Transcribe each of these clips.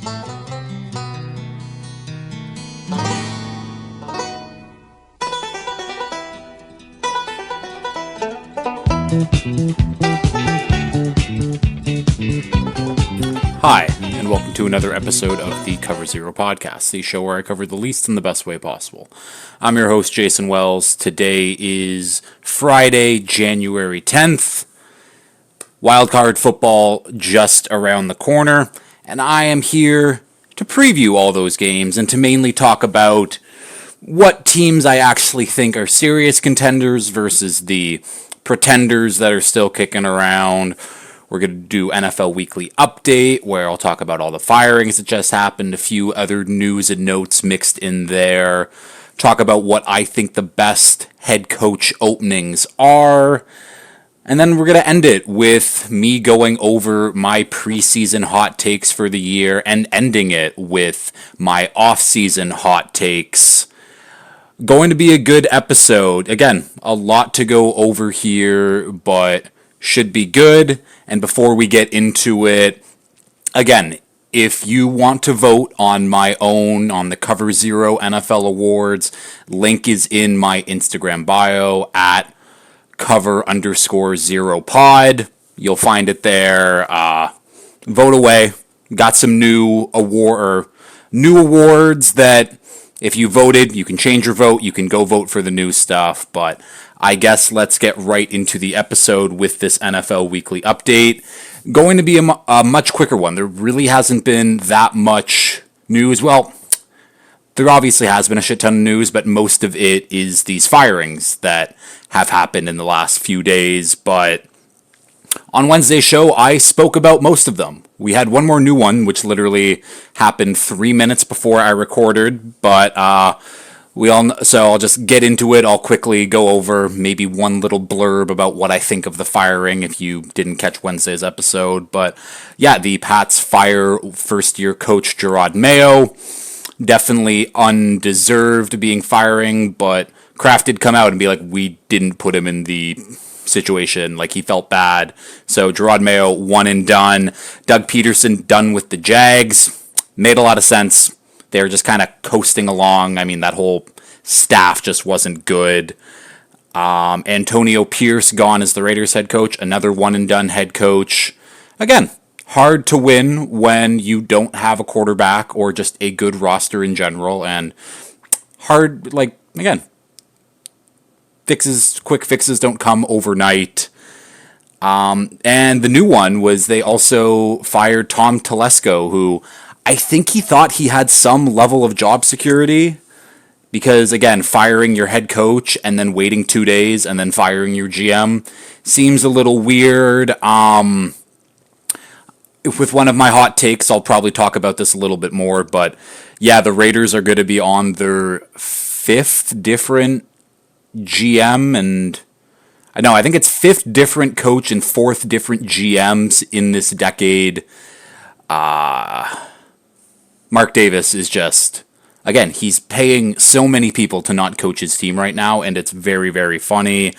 Hi, and welcome to another episode of the Cover Zero podcast, the show where I cover the least in the best way possible. I'm your host, Jason Wells. Today is Friday, January 10th. Wildcard football just around the corner, and I am here to preview all those games and to mainly talk about what teams I actually think are serious contenders versus the pretenders that are still kicking around. We're going to do NFL Weekly Update, where I'll talk about all the firings that just happened, a few other news and notes mixed in there, talk about what I think the best head coach openings are, and then we're going to end it with me going over my preseason hot takes for the year and ending it with my off-season hot takes. Going to be a good episode. Again, a lot to go over here, but should be good. And before we get into it, again, if you want to vote on the Cover Zero NFL Awards, link is in my Instagram bio at cover_0pod. You'll find it there. Vote away. Got some new awards that if you voted, you can change your vote. You can go vote for the new stuff. But I guess let's get right into the episode with this NFL Weekly Update. Going to be a much quicker one. There really hasn't been that much news. Well, there obviously has been a shit ton of news, but most of it is these firings that have happened in the last few days. But on Wednesday's show, I spoke about most of them. We had one more new one, which literally happened 3 minutes before I recorded, but so I'll just get into it. I'll quickly go over maybe one little blurb about what I think of the firing if you didn't catch Wednesday's episode. But yeah, the Pats fire first-year coach Jerod Mayo. Definitely undeserved being firing, but Kraft did come out and be like, we didn't put him in the situation, like he felt bad. So Jerod Mayo, one and done. Doug Peterson, done with the Jags. Made a lot of sense. They were just kind of coasting along. I mean, that whole staff just wasn't good. Antonio Pierce gone as the Raiders head coach. Another one and done head coach. Again, hard to win when you don't have a quarterback or just a good roster in general. And hard, again, quick fixes don't come overnight. And the new one was they also fired Tom Telesco, who I think he thought he had some level of job security because, again, firing your head coach and then waiting 2 days and then firing your GM seems a little weird. With one of my hot takes, I'll probably talk about this a little bit more, but yeah, the Raiders are going to be on their 5th different GM I think it's 5th different coach and 4th different GMs in this decade. Mark Davis is just, again, he's paying so many people to not coach his team right now, and it's very, very funny.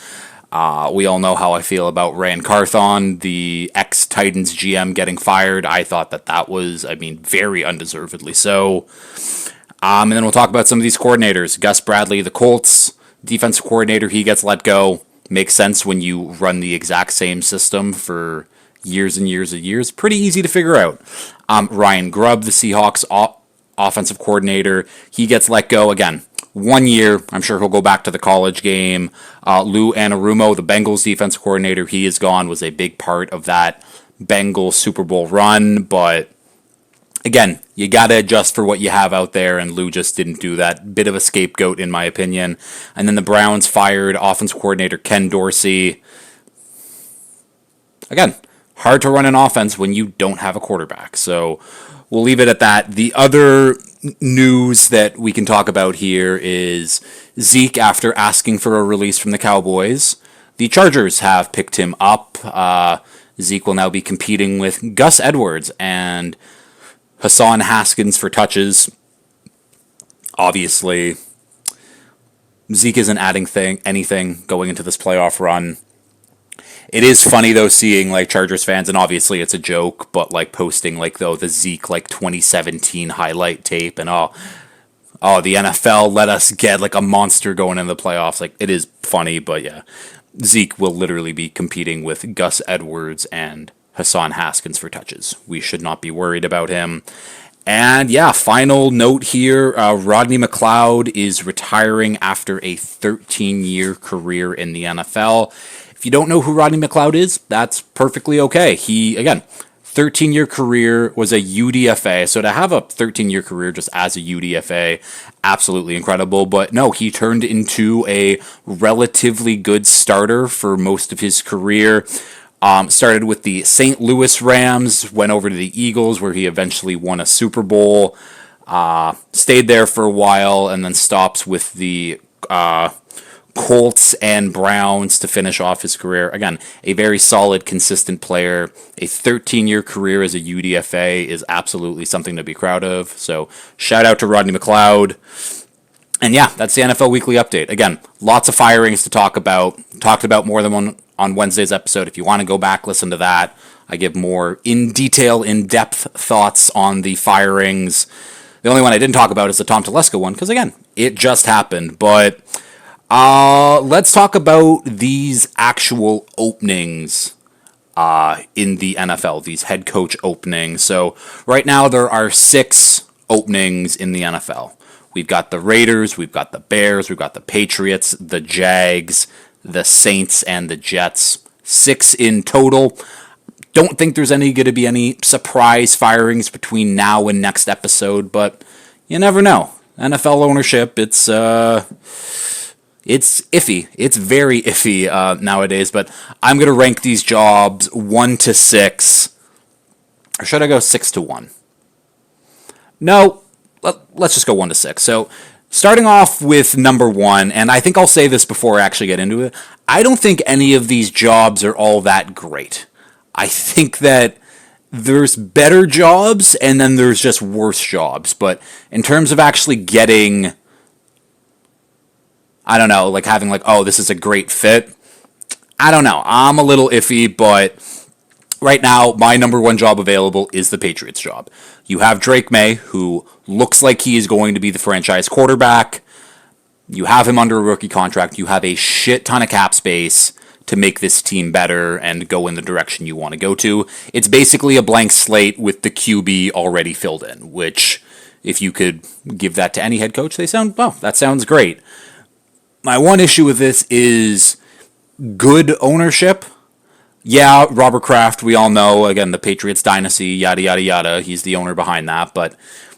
We all know how I feel about Rand Carthon, the ex-Titans GM, getting fired. I thought that was, very undeservedly so. And then we'll talk about some of these coordinators. Gus Bradley, the Colts, defensive coordinator, he gets let go. Makes sense when you run the exact same system for years and years and years. Pretty easy to figure out. Ryan Grubb, the Seahawks offensive coordinator, he gets let go again. 1 year. I'm sure he'll go back to the college game. Lou Anarumo, the Bengals defensive coordinator, he is gone. Was a big part of that Bengals Super Bowl run, but again, you got to adjust for what you have out there, and Lou just didn't do that. Bit of a scapegoat, in my opinion. And then the Browns fired offensive coordinator Ken Dorsey. Again, hard to run an offense when you don't have a quarterback. So we'll leave it at that. The other news that we can talk about here is Zeke, after asking for a release from the Cowboys. The Chargers have picked him up. Zeke will now be competing with Gus Edwards and Hassan Haskins for touches. Obviously, Zeke isn't adding anything going into this playoff run. It is funny though seeing like Chargers fans, and obviously it's a joke, but like posting like though the Zeke like 2017 highlight tape and the NFL let us get like a monster going in the playoffs. Like it is funny, but yeah, Zeke will literally be competing with Gus Edwards and Hassan Haskins for touches. We should not be worried about him. And yeah, final note here, Rodney McLeod is retiring after a 13-year career in the NFL. If you don't know who Rodney McLeod is, that's perfectly okay. He, again, 13-year career, was a UDFA. So to have a 13-year career just as a UDFA, absolutely incredible. But no, he turned into a relatively good starter for most of his career. Started with the St. Louis Rams, went over to the Eagles, where he eventually won a Super Bowl. Stayed there for a while, and then stops with the Colts and Browns to finish off his career. Again, a very solid, consistent player. A 13-year career as a UDFA is absolutely something to be proud of. So shout out to Rodney McLeod. And yeah, that's the NFL Weekly Update. Again, lots of firings to talk about. Talked about more than one on Wednesday's episode. If you want to go back, listen to that. I give more in-depth thoughts on the firings. The only one I didn't talk about is the Tom Telesco one, because again, it just happened. But let's talk about these actual openings in the NFL, these head coach openings. So right now there are 6 openings in the NFL. We've got the Raiders, we've got the Bears, we've got the Patriots, the Jags, the Saints, and the Jets. 6 in total. Don't think there's going to be any surprise firings between now and next episode, but you never know. NFL ownership, it's iffy. It's very iffy nowadays, but I'm going to rank these jobs 1 to 6. Or should I go 6 to 1? No, let's just go 1 to 6. So starting off with number 1, and I think I'll say this before I actually get into it, I don't think any of these jobs are all that great. I think that there's better jobs, and then there's just worse jobs. But in terms of actually getting, I don't know, like having like, oh, this is a great fit, I don't know. I'm a little iffy, but right now, my number 1 job available is the Patriots job. You have Drake May, who looks like he is going to be the franchise quarterback. You have him under a rookie contract. You have a shit ton of cap space to make this team better and go in the direction you want to go to. It's basically a blank slate with the QB already filled in, which, if you could give that to any head coach, that sounds great. My one issue with this is good ownership. Yeah, Robert Kraft, we all know, again, the Patriots dynasty, yada, yada, yada. He's the owner behind that, but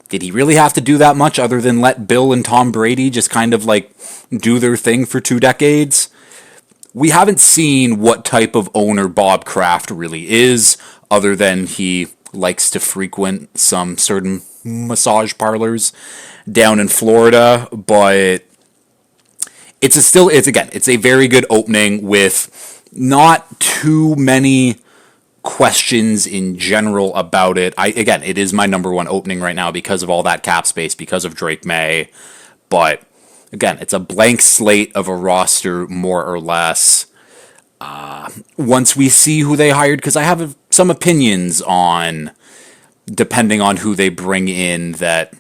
did he really have to do that much other than let Bill and Tom Brady just kind of like do their thing for 2 decades? We haven't seen what type of owner Bob Kraft really is, other than he likes to frequent some certain massage parlors down in Florida, but it's a very good opening with not too many questions in general about it. It is my number 1 opening right now because of all that cap space, because of Drake May, but again, it's a blank slate of a roster, more or less. Once we see who they hired, because I have some opinions on, depending on who they bring in, that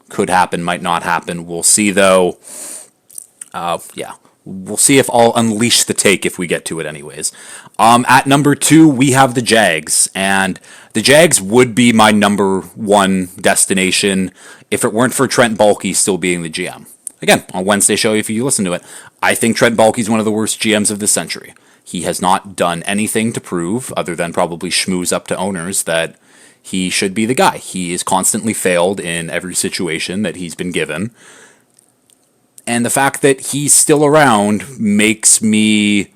could happen, might not happen. We'll see, though. We'll see if I'll unleash the take if we get to it anyways. At number 2, we have the Jags, and the Jags would be my number 1 destination if it weren't for Trent Baalke still being the GM. Again, on Wednesday show, if you listen to it, I think Trent Baalke is one of the worst GMs of this century. He has not done anything to prove, other than probably schmooze up to owners, that he should be the guy. He has constantly failed in every situation that he's been given. And the fact that he's still around makes me,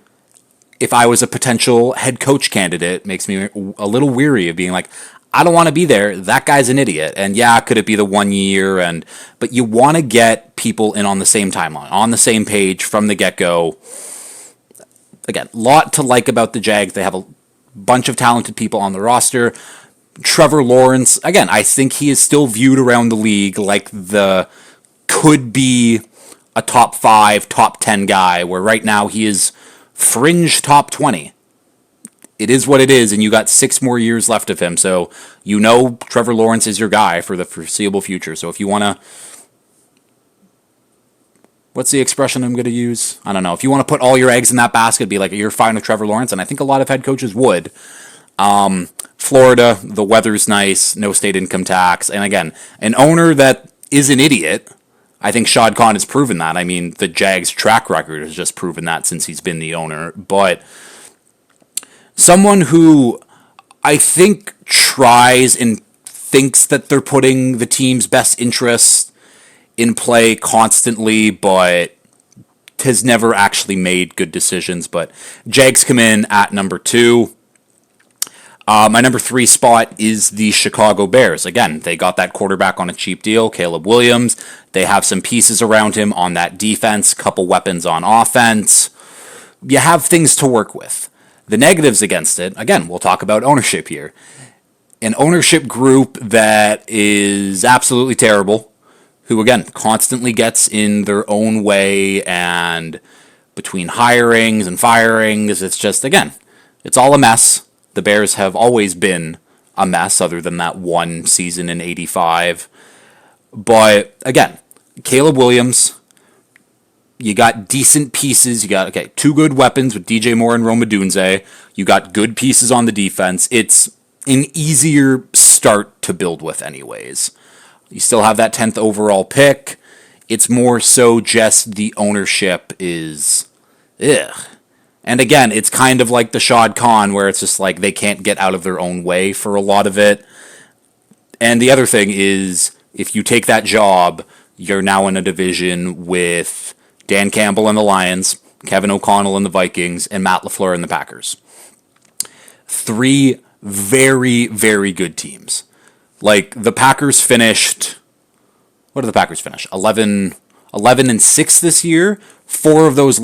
if I was a potential head coach candidate, makes me a little weary of being like, I don't want to be there. That guy's an idiot. And yeah, could it be the 1 year? But you want to get people in on the same timeline, on the same page from the get-go. Again, a lot to like about the Jags. They have a bunch of talented people on the roster. Trevor Lawrence, again, I think he is still viewed around the league like the could be a top 5, top 10 guy, where right now he is fringe top 20. it is what it is, and you got 6 more years left of him. So you know Trevor Lawrence is your guy for the foreseeable future. So if you want to, what's the expression I'm going to use? I don't know. If you want to put all your eggs in that basket, be like, you're fine with Trevor Lawrence, and I think a lot of head coaches would. Florida, the weather's nice, no state income tax, and again, an owner that is an idiot. I think Shad Khan has proven that. I mean, the Jags' track record has just proven that since he's been the owner. But someone who I think tries and thinks that they're putting the team's best interest in play constantly, but has never actually made good decisions. But Jags come in at number 2. My number 3 spot is the Chicago Bears. Again, they got that quarterback on a cheap deal, Caleb Williams. They have some pieces around him on that defense, couple weapons on offense. You have things to work with. The negatives against it, again, we'll talk about ownership here. An ownership group that is absolutely terrible, who, again, constantly gets in their own way, and between hirings and firings, it's just, again, it's all a mess. The Bears have always been a mess, other than that one season in '85. But again, Caleb Williams, you got decent pieces. You got 2 good weapons with DJ Moore and Rome Odunze. You got good pieces on the defense. It's an easier start to build with, anyways. You still have that 10th overall pick. It's more so just the ownership is, ugh. And again, it's kind of like the Shad Khan, where it's just like they can't get out of their own way for a lot of it. And the other thing is, if you take that job, you're now in a division with Dan Campbell and the Lions, Kevin O'Connell and the Vikings, and Matt LaFleur and the Packers. 3 very, very good teams. Like, the Packers finished, what did the Packers finish? 11-6 this year. 5 of those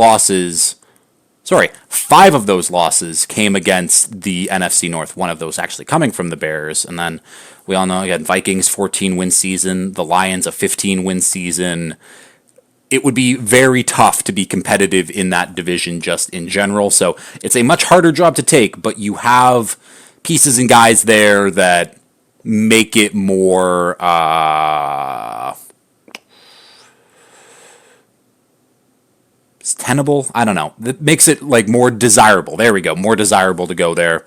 losses came against the NFC North. One of those actually coming from the Bears. And then we all know, again, Vikings 14-win season, the Lions a 15-win season. It would be very tough to be competitive in that division just in general. So it's a much harder job to take, but you have pieces and guys there that make it more tenable. I don't know. That makes it like more desirable. There we go. More desirable to go there.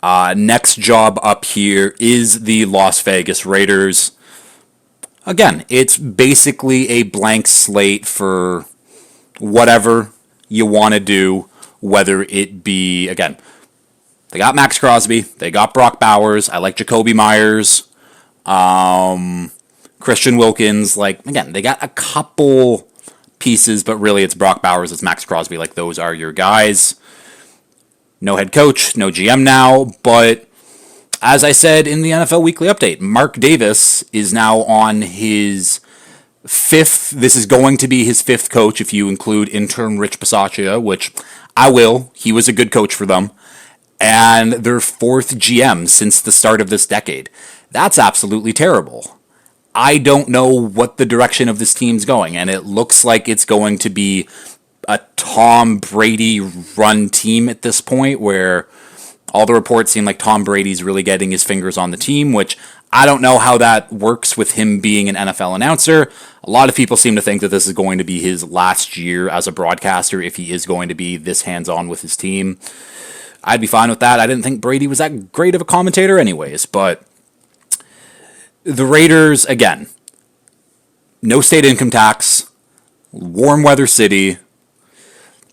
Next job up here is the Las Vegas Raiders. Again, it's basically a blank slate for whatever you want to do, whether it be, again, they got Max Crosby, they got Brock Bowers, I like Jacoby Myers, Christian Wilkins, like, again, they got a couple pieces, but really it's Brock Bowers, it's Max Crosby, like, those are your guys. No head coach, no GM now, but as I said in the NFL Weekly Update, Mark Davis is now on his 5th, this is going to be his 5th coach if you include intern Rich Bisaccia, which I will, he was a good coach for them, and their 4th GM since the start of this decade. That's absolutely terrible. I don't know what the direction of this team's going, and it looks like it's going to be a Tom Brady run team at this point, where all the reports seem like Tom Brady's really getting his fingers on the team, which I don't know how that works with him being an NFL announcer. A lot of people seem to think that this is going to be his last year as a broadcaster if he is going to be this hands-on with his team. I'd be fine with that. I didn't think Brady was that great of a commentator anyways, but the Raiders, again, no state income tax, warm weather city.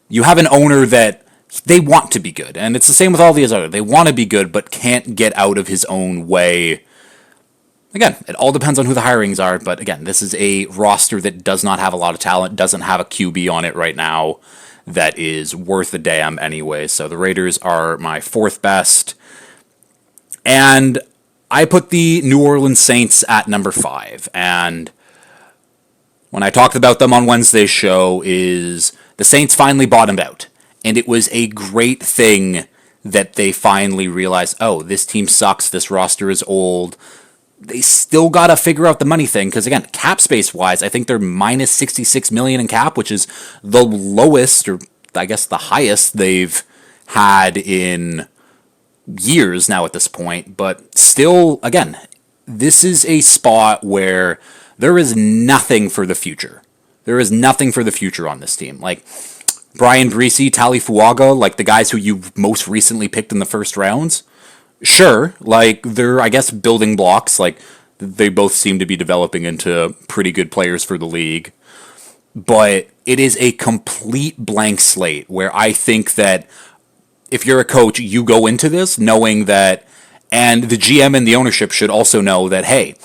You have an owner that they want to be good, and it's the same with all these others. They want to be good, but can't get out of his own way. Again, it all depends on who the hirings are, but again, this is a roster that does not have a lot of talent, doesn't have a QB on it right now that is worth a damn anyway. So the Raiders are my 4th best. And I put the New Orleans Saints at number 5. And when I talked about them on Wednesday's show, is the Saints finally bottomed out. And it was a great thing that they finally realized, oh, this team sucks, this roster is old. They still got to figure out the money thing, because again, cap space wise, I think they're minus $66 million in cap, which is the lowest, or I guess the highest they've had in years now at this point. But still, again, this is a spot where there is nothing for the future. There is nothing for the future on this team. Like Brian Breesy, Tali Fuaga, like the guys who you most recently picked in the first rounds. Sure, like they're, I guess, building blocks. Like they both seem to be developing into pretty good players for the league. But it is a complete blank slate where I think that if you're a coach, you go into this knowing that, and the GM and the ownership should also know that, hey,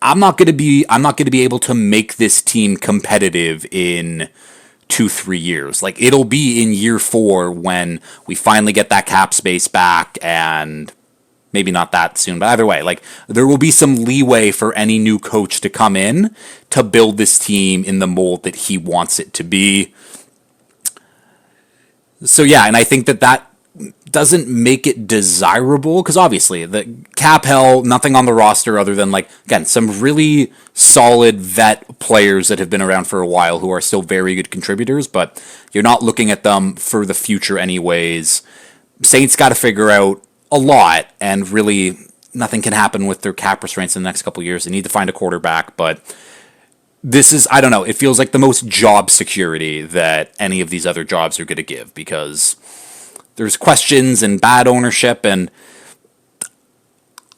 I'm not going to be able to make this team competitive in 2-3 years. Like it'll be in year 4 when we finally get that cap space back, and maybe not that soon, but either way, like there will be some leeway for any new coach to come in to build this team in the mold that he wants it to be. So yeah, and I think that doesn't make it desirable because obviously the cap hell, nothing on the roster other than like, again, some really solid vet players that have been around for a while who are still very good contributors, but you're not looking at them for the future anyways. Saints got to figure out a lot, and really nothing can happen with their cap restraints in the next couple of years. They need to find a quarterback, but this is, I don't know, it feels like the most job security that any of these other jobs are going to give because there's questions and bad ownership, and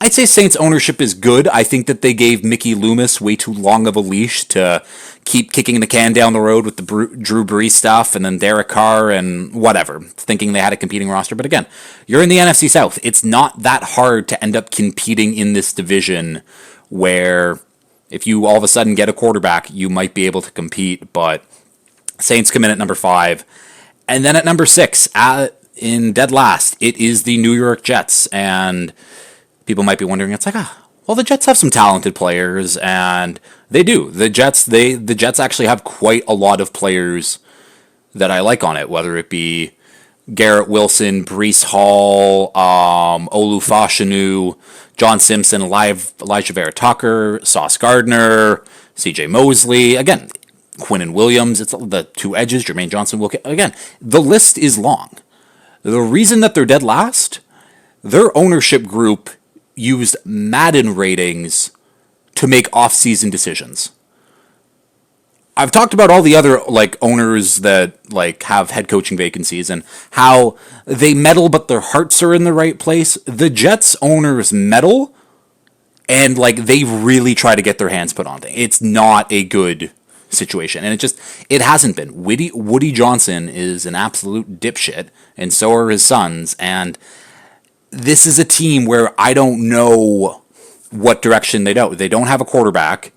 I'd say Saints ownership is good. I think that they gave Mickey Loomis way too long of a leash to keep kicking the can down the road with the Drew Brees stuff and then Derek Carr and whatever, thinking they had a competing roster. But again, you're in the NFC South. It's not that hard to end up competing in this division where if you all of a sudden get a quarterback, you might be able to compete. But Saints come in at number 5. And then at number 6, in dead last, it is the New York Jets. And people might be wondering, it's like, well, the Jets have some talented players, and they do. The Jets actually have quite a lot of players that I like on it, whether it be Garrett Wilson, Breece Hall, Olu Fashanu, John Simpson, Elijah Vera Tucker, Sauce Gardner, C.J. Mosley, again, Quinnen Williams, it's the two edges, Jermaine Johnson, again, the list is long. The reason that they're dead last, their ownership group used Madden ratings to make off-season decisions. I've talked about all the other like owners that like have head coaching vacancies and how they meddle but their hearts are in the right place. The Jets owners meddle and like they really try to get their hands put on things. It's not a good situation, and it hasn't been. Woody Johnson is an absolute dipshit, and so are his sons, and this is a team where I don't know what direction they go. They don't have a quarterback.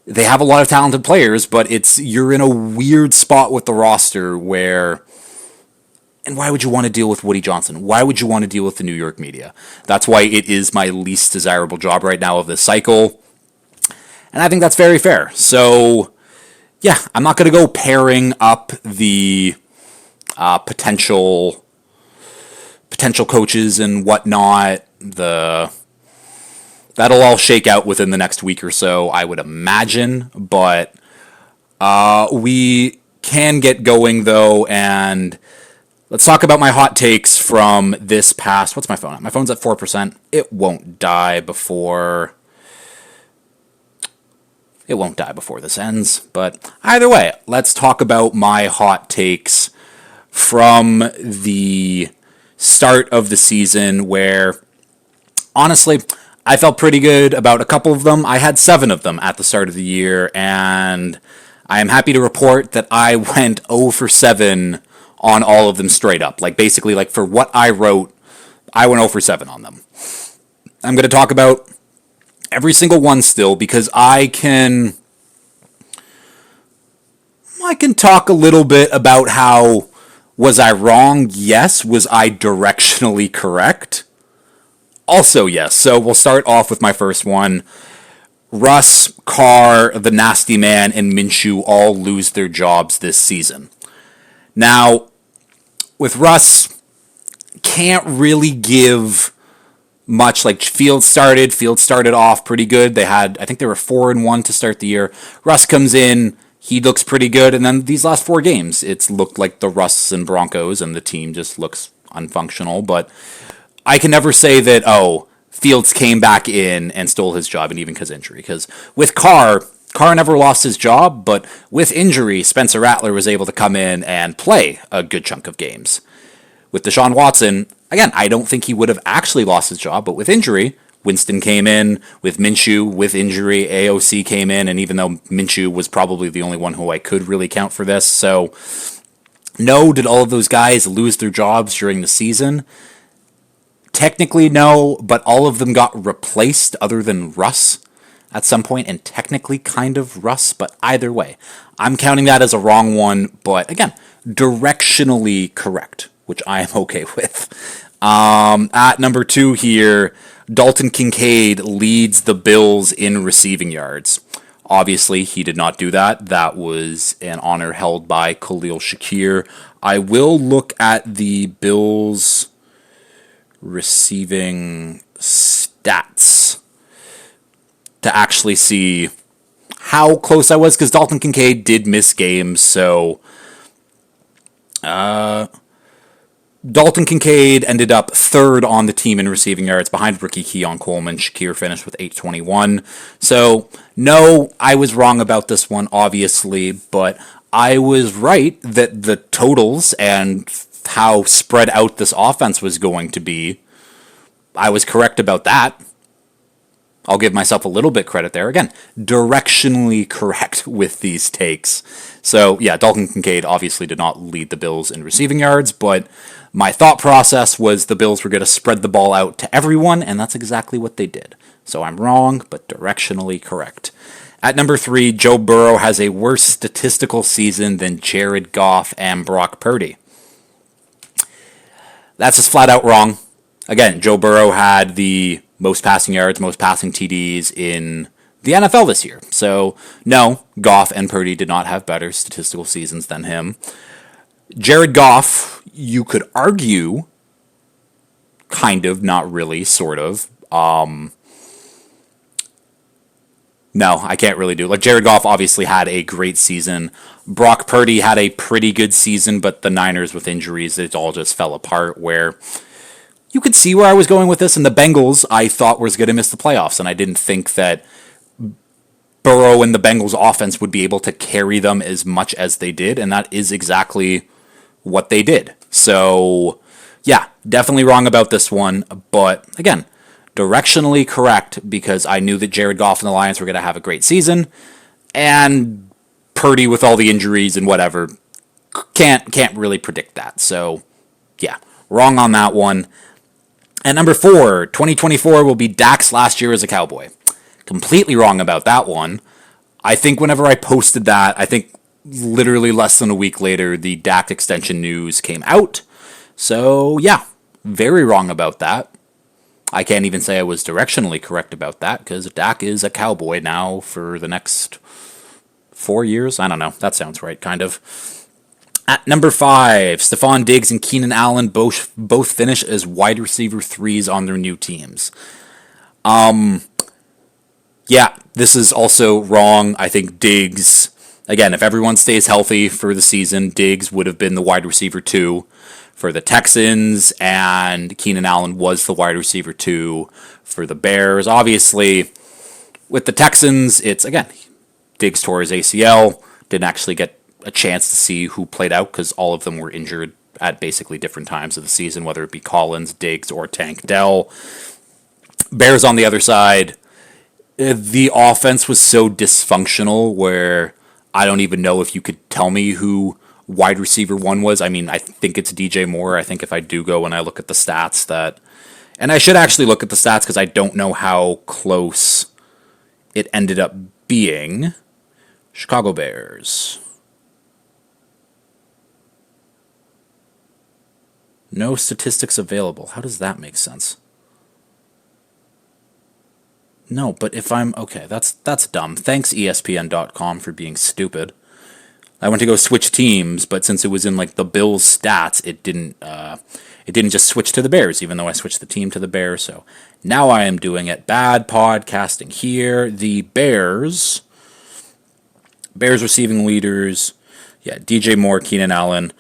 They have a lot of talented players, but you're in a weird spot with the roster where, and why would you want to deal with Woody Johnson? Why would you want to deal with the New York media? That's why it is my least desirable job right now of this cycle. And I think that's very fair. So, yeah, I'm not going to go pairing up the potential coaches and whatnot. That'll all shake out within the next week or so, I would imagine. But we can get going, though, and let's talk about my hot takes from this past... What's my phone at? My phone's at 4%. It won't die before this ends. But either way, let's talk about my hot takes from the start of the season where, honestly, I felt pretty good about a couple of them. I had 7 of them at the start of the year, and I am happy to report that I went 0 for 7 on all of them straight up. Like, basically, like, for what I wrote, I went 0 for 7 on them. I'm going to talk about every single one still, because I can talk a little bit about how, was I wrong? Yes. Was I directionally correct? Also, yes. So we'll start off with my first one. Russ, Carr, the Nasty Man, and Minshew all lose their jobs this season. Now, with Russ, can't really give much. Like, Fields started off pretty good. I think they were 4-1 to start the year. Russ comes in, he looks pretty good, and then these last 4 games, it's looked like the Russ and Broncos, and the team just looks unfunctional, but I can never say that, oh, Fields came back in and stole his job, and even because injury. Because with Carr never lost his job, but with injury, Spencer Rattler was able to come in and play a good chunk of games. With Deshaun Watson, again, I don't think he would have actually lost his job, but with injury, Winston came in. With Minshew, with injury, AOC came in, and even though Minshew was probably the only one who I could really count for this, so no, did all of those guys lose their jobs during the season? Technically, no, but all of them got replaced other than Russ at some point, and technically kind of Russ, but either way, I'm counting that as a wrong one, but again, directionally correct, which I am okay with. At number 2 here, Dalton Kincaid leads the Bills in receiving yards. Obviously, he did not do that. That was an honor held by Khalil Shakir. I will look at the Bills' receiving stats to actually see how close I was, because Dalton Kincaid did miss games, so Dalton Kincaid ended up 3rd on the team in receiving yards behind rookie Keon Coleman. Shakir finished with 821. So, no, I was wrong about this one, obviously, but I was right that the totals and how spread out this offense was going to be, I was correct about that. I'll give myself a little bit credit there. Again, directionally correct with these takes. So, yeah, Dalton Kincaid obviously did not lead the Bills in receiving yards, but my thought process was the Bills were going to spread the ball out to everyone, and that's exactly what they did. So I'm wrong, but directionally correct. At number 3, Joe Burrow has a worse statistical season than Jared Goff and Brock Purdy. That's just flat out wrong. Again, Joe Burrow had the most passing yards, most passing TDs in the NFL this year. So, no, Goff and Purdy did not have better statistical seasons than him. Jared Goff, you could argue, kind of, not really, sort of. No, I can't really do it. Like, Jared Goff obviously had a great season. Brock Purdy had a pretty good season, but the Niners with injuries, it all just fell apart, where you could see where I was going with this, and the Bengals, I thought, was going to miss the playoffs, and I didn't think that Burrow and the Bengals offense would be able to carry them as much as they did, and that is exactly what they did. So, yeah, definitely wrong about this one, but again, directionally correct, because I knew that Jared Goff and the Lions were going to have a great season, and Purdy with all the injuries and whatever, can't really predict that. So, yeah, wrong on that one. At number 4, 2024 will be Dak's last year as a Cowboy. Completely wrong about that one. I think whenever I posted that, I think literally less than a week later, the Dak extension news came out. So, yeah, very wrong about that. I can't even say I was directionally correct about that, because Dak is a Cowboy now for the next 4 years. I don't know. That sounds right, kind of. At number 5, Stephon Diggs and Keenan Allen both finish as wide receiver 3s on their new teams. Yeah, this is also wrong. I think Diggs, again, if everyone stays healthy for the season, Diggs would have been the wide receiver 2 for the Texans, and Keenan Allen was the wide receiver 2 for the Bears. Obviously, with the Texans, it's, again, Diggs tore his ACL, didn't actually get a chance to see who played out because all of them were injured at basically different times of the season, whether it be Collins, Diggs, or Tank Dell. Bears on the other side, the offense was so dysfunctional where I don't even know if you could tell me who wide receiver 1 was. I mean, I think it's DJ Moore. I think if I do go and I look at the stats that, and I should actually look at the stats because I don't know how close it ended up being. Chicago Bears. No statistics available. How does that make sense? No, but if I'm... Okay, that's dumb. Thanks, ESPN.com, for being stupid. I went to go switch teams, but since it was in, like, the Bills stats, it didn't just switch to the Bears, even though I switched the team to the Bears, so now I am doing it. Bad podcasting here. The Bears receiving leaders, yeah, DJ Moore, Keenan Allen.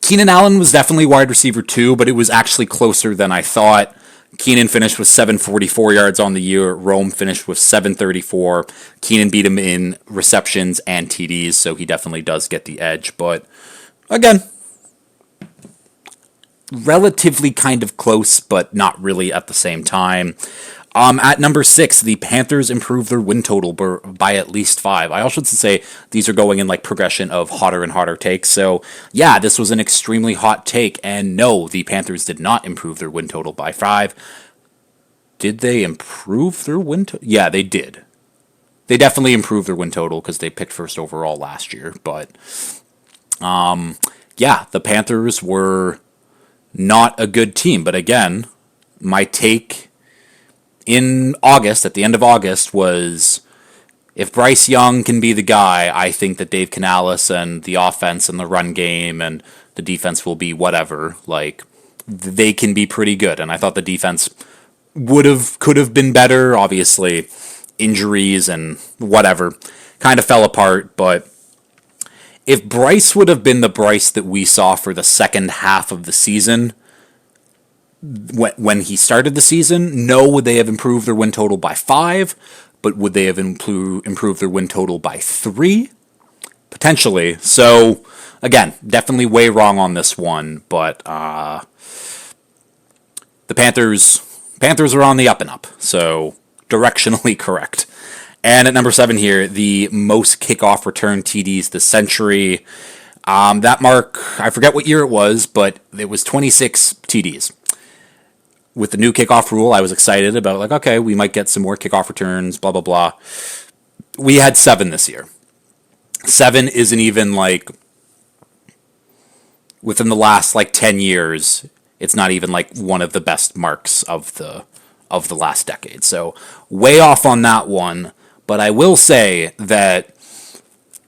Keenan Allen was definitely wide receiver 2, but it was actually closer than I thought. Keenan finished with 744 yards on the year. Rome finished with 734. Keenan beat him in receptions and TDs, so he definitely does get the edge. But again, relatively kind of close, but not really at the same time. At number 6, the Panthers improved their win total by at least 5. I also should say these are going in like progression of hotter and hotter takes. So yeah, this was an extremely hot take. And no, the Panthers did not improve their win total by 5. Did they improve their win total? Yeah, they did. They definitely improved their win total because they picked first overall last year. But yeah, the Panthers were not a good team. But again, my take in August, at the end of August, was if Bryce Young can be the guy, I think that Dave Canales and the offense and the run game and the defense will be whatever. Like, they can be pretty good. And I thought the defense could have been better. Obviously, injuries and whatever kind of fell apart. But if Bryce would have been the Bryce that we saw for the second half of the season, when he started the season, no, would they have improved their win total by 5, but would they have improved their win total by 3? Potentially. So, again, definitely way wrong on this one, but the Panthers are on the up and up, so directionally correct. And at number 7 here, the most kickoff return TDs this century. That mark, I forget what year it was, but it was 26 TDs. With the new kickoff rule, I was excited about, like, okay, we might get some more kickoff returns, blah, blah, blah. We had 7 this year. 7 isn't even, like, within the last, 10 years, it's not even, one of the best marks of the last decade. So, way off on that one. But I will say that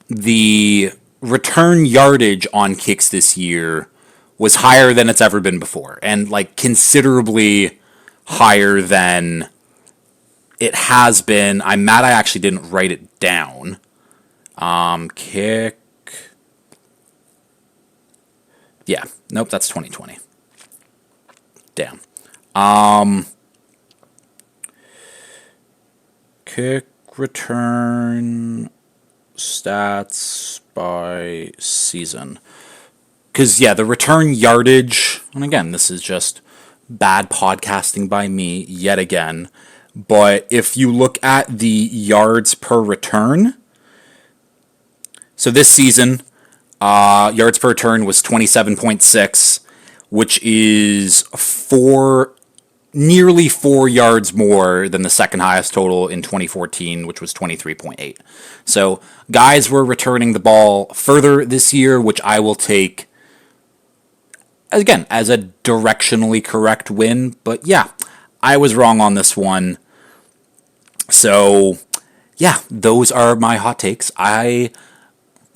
the return yardage on kicks this year was higher than it's ever been before, and considerably higher than it has been. I'm mad I actually didn't write it down. Kick. Yeah, nope, that's 2020. Damn. Kick return stats by season. Because, yeah, the return yardage, and again, this is just bad podcasting by me yet again, but if you look at the yards per return, so this season, yards per return was 27.6, which is nearly 4 yards more than the second highest total in 2014, which was 23.8. So, guys were returning the ball further this year, which I will take again, as a directionally correct win, but yeah, I was wrong on this one. So, yeah, those are my hot takes. I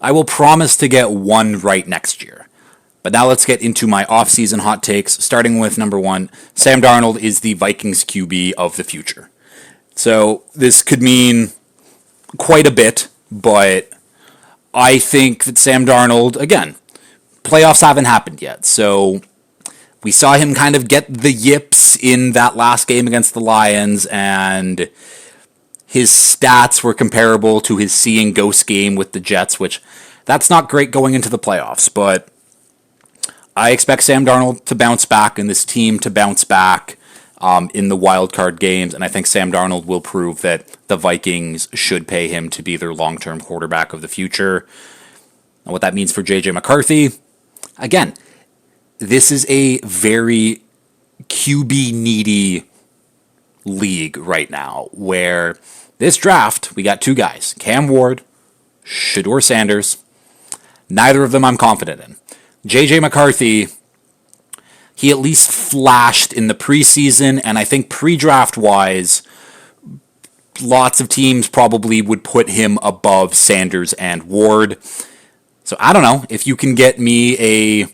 will promise to get one right next year. But now let's get into my off-season hot takes, starting with number 1. Sam Darnold is the Vikings QB of the future. So, this could mean quite a bit, but I think that Sam Darnold, again, playoffs haven't happened yet, so we saw him kind of get the yips in that last game against the Lions, and his stats were comparable to his seeing ghost game with the Jets, which that's not great going into the playoffs, but I expect Sam Darnold to bounce back and this team to bounce back in the wildcard games, and I think Sam Darnold will prove that the Vikings should pay him to be their long-term quarterback of the future. And what that means for J.J. McCarthy, again, this is a very QB-needy league right now, where this draft, we got 2 guys, Cam Ward, Shedeur Sanders. Neither of them I'm confident in. J.J. McCarthy, he at least flashed in the preseason, and I think pre-draft-wise, lots of teams probably would put him above Sanders and Ward. So I don't know, if you can get me a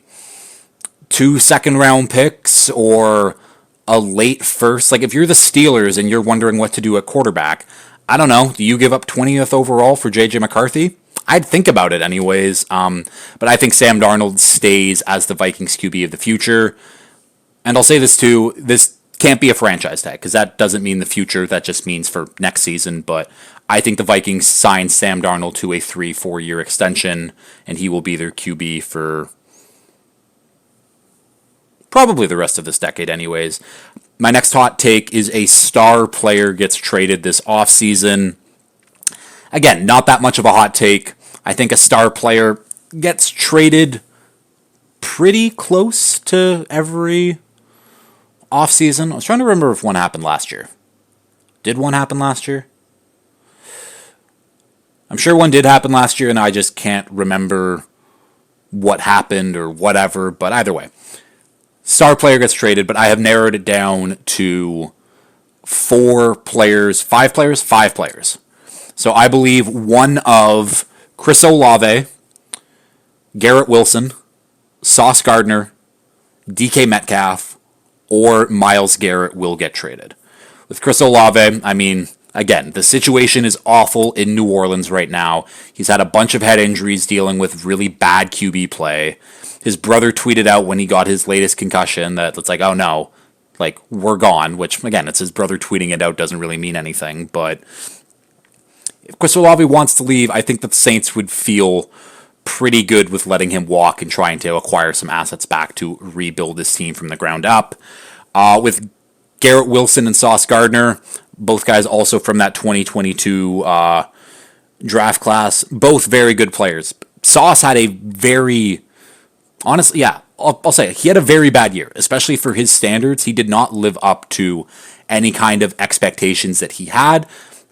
2 second-round picks or a late first, if you're the Steelers and you're wondering what to do at quarterback, I don't know. Do you give up 20th overall for J.J. McCarthy? I'd think about it anyways. But I think Sam Darnold stays as the Vikings QB of the future. And I'll say this too, this can't be a franchise tag because that doesn't mean the future. That just means for next season. But I think the Vikings sign Sam Darnold to a 3-4 year extension, and he will be their QB for probably the rest of this decade anyways. My next hot take is a star player gets traded this offseason. Again, not that much of a hot take. I think a star player gets traded pretty close to every offseason. I was trying to remember if one happened last year. Did one happen last year? I'm sure one did happen last year, and I just can't remember what happened or whatever, but either way. Star player gets traded, but I have narrowed it down to 5 players. So I believe one of Chris Olave, Garrett Wilson, Sauce Gardner, DK Metcalf, or Myles Garrett will get traded. With Chris Olave, I mean, again, the situation is awful in New Orleans right now. He's had a bunch of head injuries dealing with really bad QB play. His brother tweeted out when he got his latest concussion that it's like, oh no, like, we're gone, which, again, it's his brother tweeting it out, doesn't really mean anything, but if Chris Olave wants to leave, I think the Saints would feel pretty good with letting him walk and trying to acquire some assets back to rebuild this team from the ground up. With Garrett Wilson and Sauce Gardner, both guys also from that 2022 draft class, both very good players. Sauce had a very, honestly, yeah, I'll say it, he had a very bad year, especially for his standards. He did not live up to any kind of expectations that he had.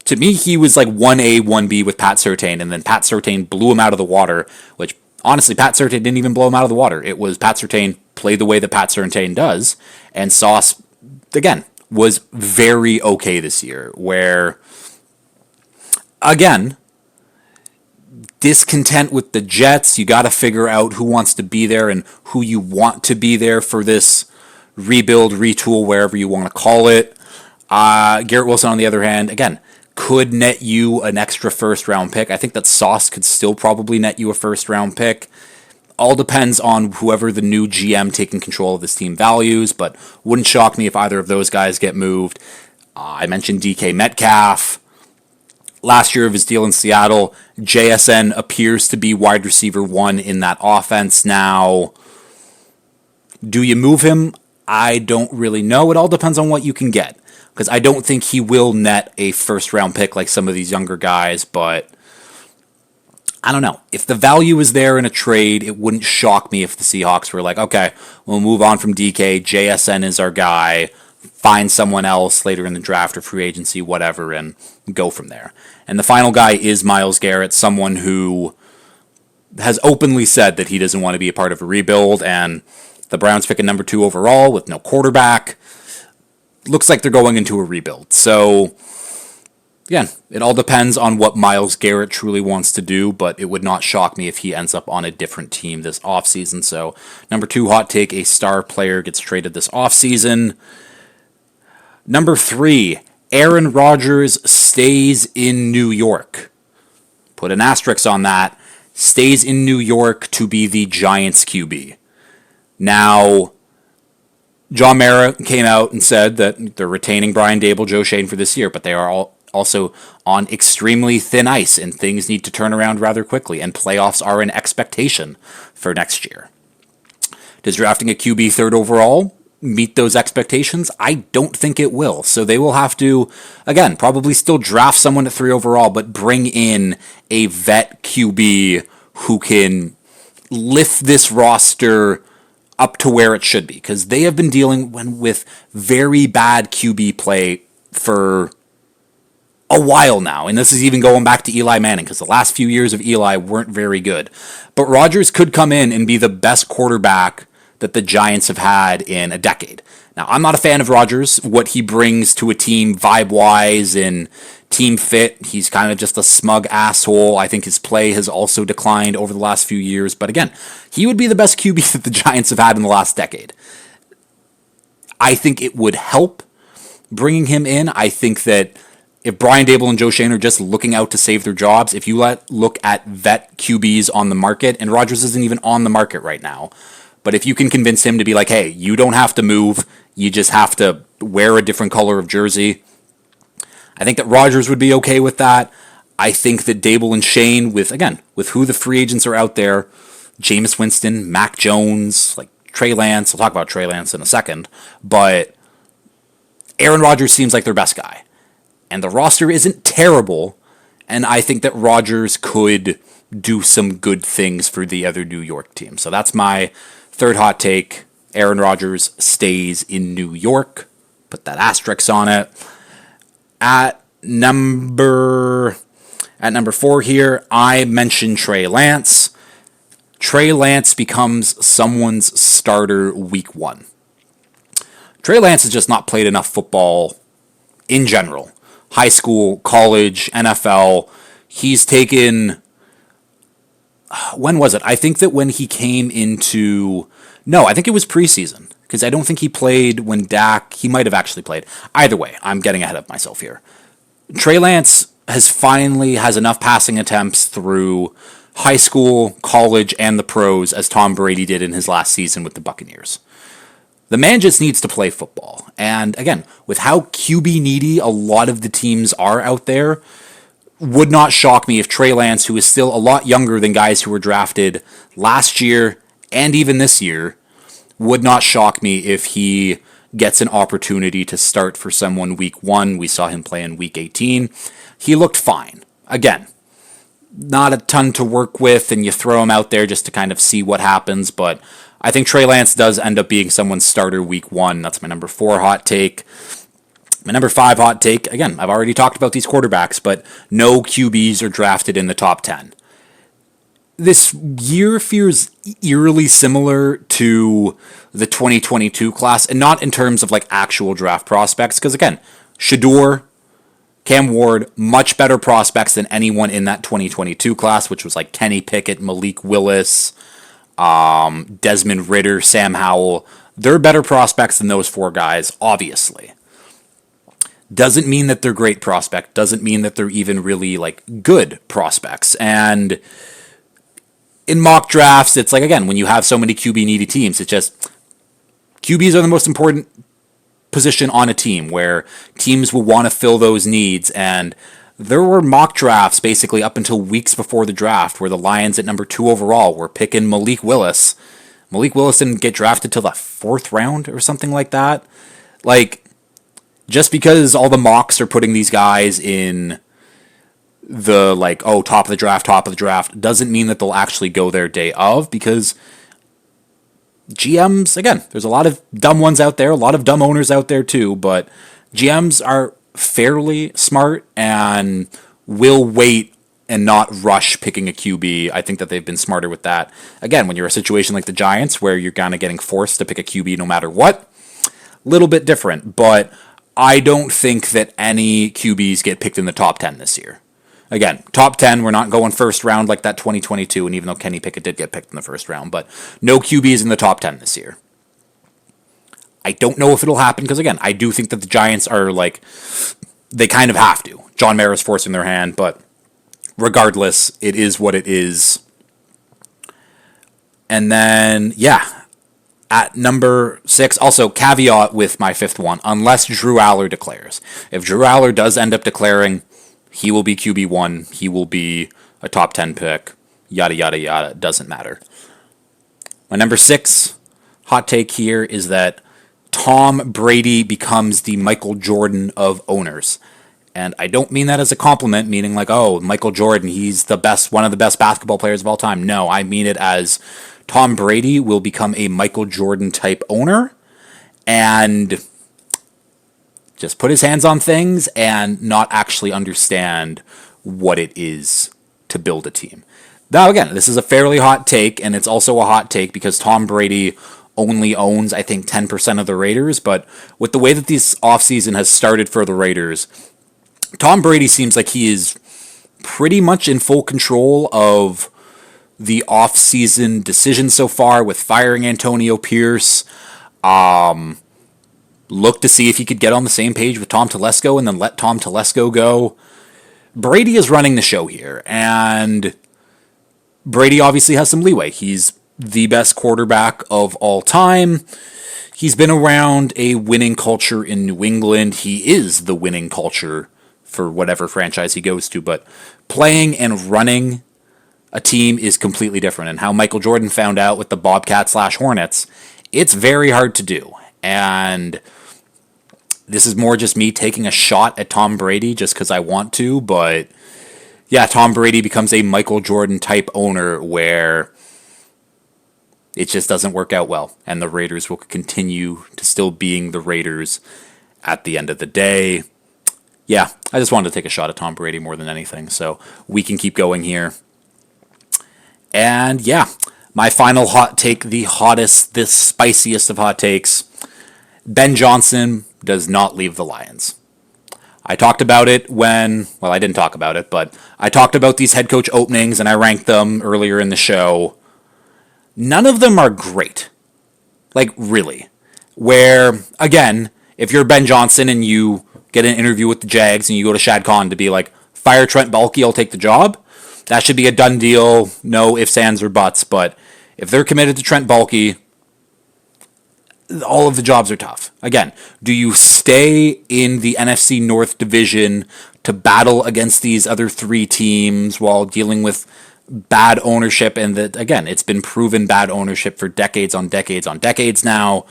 To me, he was like 1A, 1B with Pat Surtain, and then Pat Surtain blew him out of the water, which, honestly, Pat Surtain didn't even blow him out of the water. It was Pat Surtain played the way that Pat Surtain does, and Sauce, again, was very okay this year, where, again, discontent with the Jets, you got to figure out who wants to be there and who you want to be there for this rebuild, retool, wherever you want to call it. Garrett Wilson, on the other hand, again, could net you an extra first-round pick. I think that Sauce could still probably net you a first-round pick. All depends on whoever the new GM taking control of this team values, but wouldn't shock me if either of those guys get moved. I mentioned DK Metcalf. Last year of his deal in Seattle, JSN appears to be wide receiver 1 in that offense now. Do you move him? I don't really know. It all depends on what you can get, because I don't think he will net a first-round pick like some of these younger guys, but I don't know. If the value is there in a trade, it wouldn't shock me if the Seahawks were like, okay, we'll move on from DK, JSN is our guy, find someone else later in the draft or free agency, whatever, and go from there. And the final guy is Myles Garrett, someone who has openly said that he doesn't want to be a part of a rebuild, and the Browns pick a number 2 overall with no quarterback. Looks like they're going into a rebuild. So, again, it all depends on what Myles Garrett truly wants to do, but it would not shock me if he ends up on a different team this offseason. So, number 2 hot take, a star player gets traded this offseason. Number 3, Aaron Rodgers stays in New York. Put an asterisk on that. Stays in New York to be the Giants QB. Now, John Mara came out and said that they're retaining Brian Dable, Joe Schoen for this year, but they are also on extremely thin ice, and things need to turn around rather quickly, and playoffs are an expectation for next year. Does drafting a QB 3rd overall meet those expectations? I don't think it will. So they will have to, again, probably still draft someone at 3 overall, but bring in a vet QB who can lift this roster up to where it should be, because they have been dealing with very bad QB play for a while now, and this is even going back to Eli Manning, because the last few years of Eli weren't very good. But Rodgers could come in and be the best quarterback that the Giants have had in a decade. Now, I'm not a fan of Rodgers, what he brings to a team vibe-wise and team fit. He's kind of just a smug asshole. I think his play has also declined over the last few years. But again, he would be the best QB that the Giants have had in the last decade. I think it would help bringing him in. I think that if Brian Dable and Joe Shane are just looking out to save their jobs, if you look at vet QBs on the market, and Rodgers isn't even on the market right now, but if you can convince him to be like, hey, you don't have to move, you just have to wear a different color of jersey, I think that Rodgers would be okay with that. I think that Dable and Shane, with who the free agents are out there, Jameis Winston, Mac Jones, like Trey Lance, we'll talk about Trey Lance in a second, but Aaron Rodgers seems like their best guy. And the roster isn't terrible, and I think that Rodgers could do some good things for the other New York team. So that's my third hot take. Aaron Rodgers stays in New York. Put that asterisk on it. At number 4 here, I mentioned Trey Lance. Trey Lance becomes someone's starter week 1. Trey Lance has just not played enough football in general. High school, college, NFL. He's taken... When was it? I think that when he came into... No, I think it was preseason. Because I don't think he played when Dak... He might have actually played. Either way, I'm getting ahead of myself here. Trey Lance has enough passing attempts through high school, college, and the pros as Tom Brady did in his last season with the Buccaneers. The man just needs to play football. And again, with how QB needy a lot of the teams are out there, would not shock me if Trey Lance, who is still a lot younger than guys who were drafted last year and even this year, would not shock me if he gets an opportunity to start for someone week 1. We saw him play in week 18. He looked fine. Again, not a ton to work with, and you throw him out there just to kind of see what happens, but I think Trey Lance does end up being someone's starter week 1. That's my number 4 hot take. My number 5 hot take, again, I've already talked about these quarterbacks, but no QBs are drafted in the top 10. This year feels eerily similar to the 2022 class, and not in terms of like actual draft prospects, because again, Shedeur, Cam Ward, much better prospects than anyone in that 2022 class, which was like Kenny Pickett, Malik Willis, Desmond Ridder, Sam Howell. They're better prospects than those 4 guys, obviously. Doesn't mean that they're great prospects. Doesn't mean that they're even really like good prospects. And in mock drafts, it's like, again, when you have so many QB needy teams, it's just QBs are the most important position on a team where teams will want to fill those needs. And there were mock drafts basically up until weeks before the draft where the Lions at number 2 overall were picking Malik Willis. Malik Willis didn't get drafted till the 4th round or something like that. Like, just because all the mocks are putting these guys in the, like, oh, top of the draft, doesn't mean that they'll actually go there day of, because GMs, again, there's a lot of dumb ones out there, a lot of dumb owners out there too, but GMs are fairly smart and will wait and not rush picking a QB. I think that they've been smarter with that. Again, when you're a situation like the Giants where you're kind of getting forced to pick a QB no matter what, a little bit different, but I don't think that any QBs get picked in the top 10 this year. Again, top 10, we're not going first round like that 2022, and even though Kenny Pickett did get picked in the first round, but no QBs in the top 10 this year. I don't know if it'll happen, because again, I do think that the Giants are like, they kind of have to. John Mara's forcing their hand, but regardless, it is what it is. And then, yeah, at number 6, also caveat with my 5th one, unless Drew Aller declares. If Drew Aller does end up declaring, he will be QB1, he will be a top 10 pick, yada, yada, yada, doesn't matter. My number 6 hot take here is that Tom Brady becomes the Michael Jordan of owners. And I don't mean that as a compliment, meaning like, oh, Michael Jordan, he's the best, one of the best basketball players of all time. No, I mean it as Tom Brady will become a Michael Jordan type owner and just put his hands on things and not actually understand what it is to build a team. Now, again, this is a fairly hot take, and it's also a hot take because Tom Brady only owns, I think, 10% of the Raiders, but with the way that this offseason has started for the Raiders, Tom Brady seems like he is pretty much in full control of the offseason decisions so far with firing Antonio Pierce, look to see if he could get on the same page with Tom Telesco and then let Tom Telesco go. Brady is running the show here, and Brady obviously has some leeway. He's the best quarterback of all time. He's been around a winning culture in New England. He is the winning culture for whatever franchise he goes to, but playing and running a team is completely different. And how Michael Jordan found out with the Bobcats/Hornets, it's very hard to do. And this is more just me taking a shot at Tom Brady just because I want to, but yeah, Tom Brady becomes a Michael Jordan type owner where it just doesn't work out well, and the Raiders will continue to still being the Raiders at the end of the day. Yeah, I just wanted to take a shot at Tom Brady more than anything, so we can keep going here. And yeah, my final hot take, the hottest, the spiciest of hot takes. Ben Johnson does not leave the Lions. I talked about it I didn't talk about it, but I talked about these head coach openings and I ranked them earlier in the show. None of them are great. Like, really. Where, again, if you're Ben Johnson and you get an interview with the Jags and you go to Shad Khan to be like, fire Trent Baalke, I'll take the job, that should be a done deal, no ifs, ands, or buts. But if they're committed to Trent Baalke, all of the jobs are tough. Again, do you stay in the NFC North division to battle against these other three teams while dealing with bad ownership? And that, again, it's been proven bad ownership for decades on decades on decades now.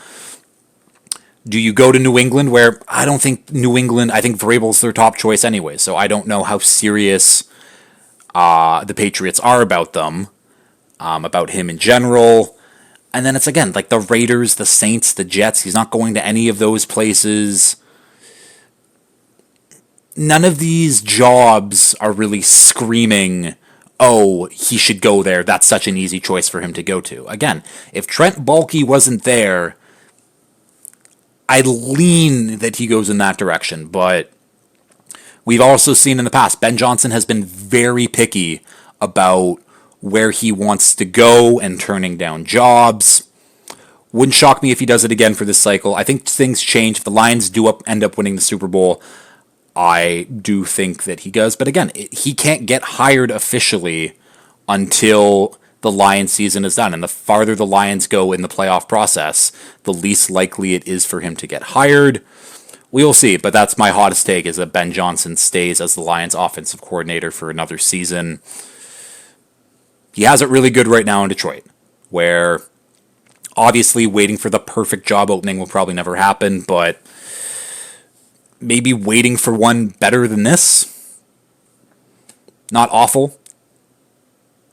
Do you go to New England, where I don't think New England, I think Vrabel's their top choice anyway, so I don't know how serious the Patriots are about them, about him in general. And then it's, again, like the Raiders, the Saints, the Jets. He's not going to any of those places. None of these jobs are really screaming, oh, he should go there. That's such an easy choice for him to go to. Again, if Trent Baalke wasn't there, I'd lean that he goes in that direction. But we've also seen in the past, Ben Johnson has been very picky about where he wants to go and turning down jobs. Wouldn't shock me if he does it again for this cycle. I think things change. If the Lions do end up winning the Super Bowl, I do think that he does. But again, he can't get hired officially until the Lions season is done. And the farther the Lions go in the playoff process, the least likely it is for him to get hired. We will see, but that's my hottest take, is that Ben Johnson stays as the Lions offensive coordinator for another season. He has it really good right now in Detroit, where obviously waiting for the perfect job opening will probably never happen, but maybe waiting for one better than this. Not awful.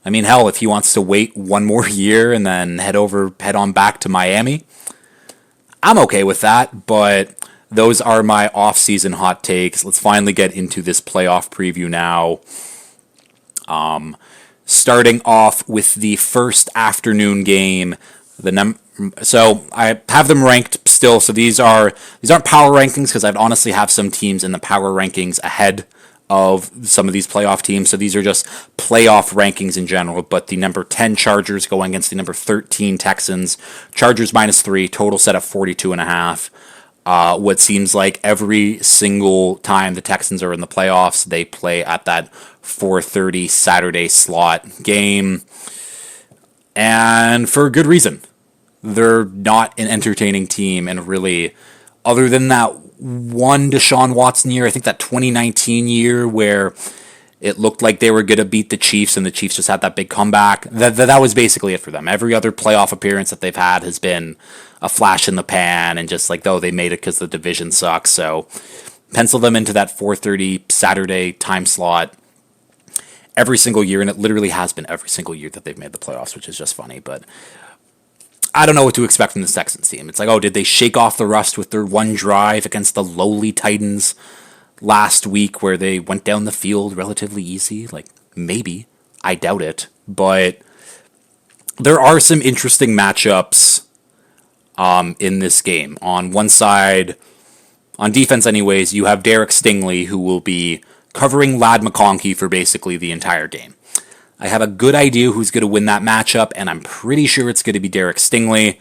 I mean, hell, if he wants to wait one more year and then head on back to Miami, I'm okay with that, but those are my off-season hot takes. Let's finally get into this playoff preview now. Starting off with the first afternoon game, so I have them ranked still. So these aren't power rankings, because I'd honestly have some teams in the power rankings ahead of some of these playoff teams. So these are just playoff rankings in general. But the number 10 Chargers going against the number 13 Texans. Chargers -3, total set at 42.5. What seems like every single time the Texans are in the playoffs, they play at that 4:30 Saturday slot game. And for a good reason. They're not an entertaining team, and really, other than that one Deshaun Watson year, I think that 2019 year where it looked like they were going to beat the Chiefs and the Chiefs just had that big comeback, that was basically it for them. Every other playoff appearance that they've had has been a flash in the pan and just like, oh, they made it because the division sucks. So pencil them into that 4:30 Saturday time slot every single year, and it literally has been every single year that they've made the playoffs, which is just funny. But I don't know what to expect from this Texans team. It's like, oh, did they shake off the rust with their one drive against the lowly Titans last week where they went down the field relatively easy? Like, maybe. I doubt it. But there are some interesting matchups in this game. On one side, on defense anyways, you have Derek Stingley, who will be covering Ladd McConkey for basically the entire game. I have a good idea who's going to win that matchup, and I'm pretty sure it's going to be Derek Stingley.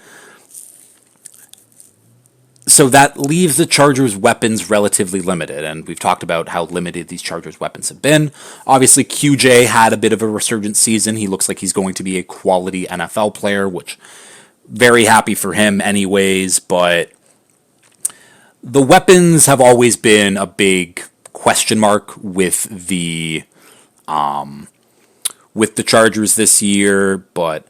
So that leaves the Chargers' weapons relatively limited, and we've talked about how limited these Chargers' weapons have been. Obviously, QJ had a bit of a resurgent season. He looks like he's going to be a quality NFL player, which very happy for him anyways, but the weapons have always been a big question mark with the Chargers this year, but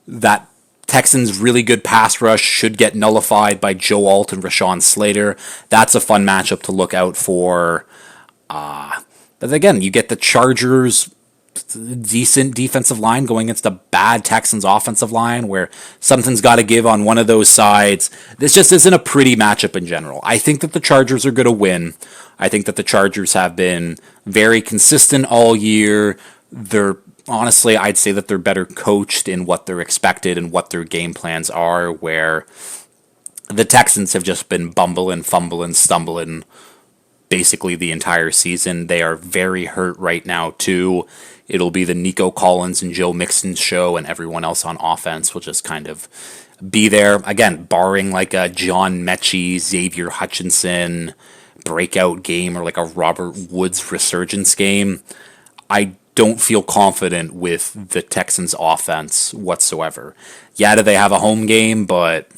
that Texans' really good pass rush should get nullified by Joe Alt and Rashawn Slater. That's a fun matchup to look out for. But again, you get the Chargers' decent defensive line going against a bad Texans offensive line where something's got to give on one of those sides. This just isn't a pretty matchup in general. I think that the Chargers are going to win. I think that the Chargers have been very consistent all year. Honestly, I'd say that they're better coached in what they're expected and what their game plans are, where the Texans have just been bumbling, fumbling, stumbling basically the entire season. They are very hurt right now, too. It'll be the Nico Collins and Joe Mixon show, and everyone else on offense will just kind of be there. Again, barring like a John Mechie, Xavier Hutchinson breakout game or like a Robert Woods resurgence game, I don't feel confident with the Texans offense whatsoever. Yeah, do they have a home game, but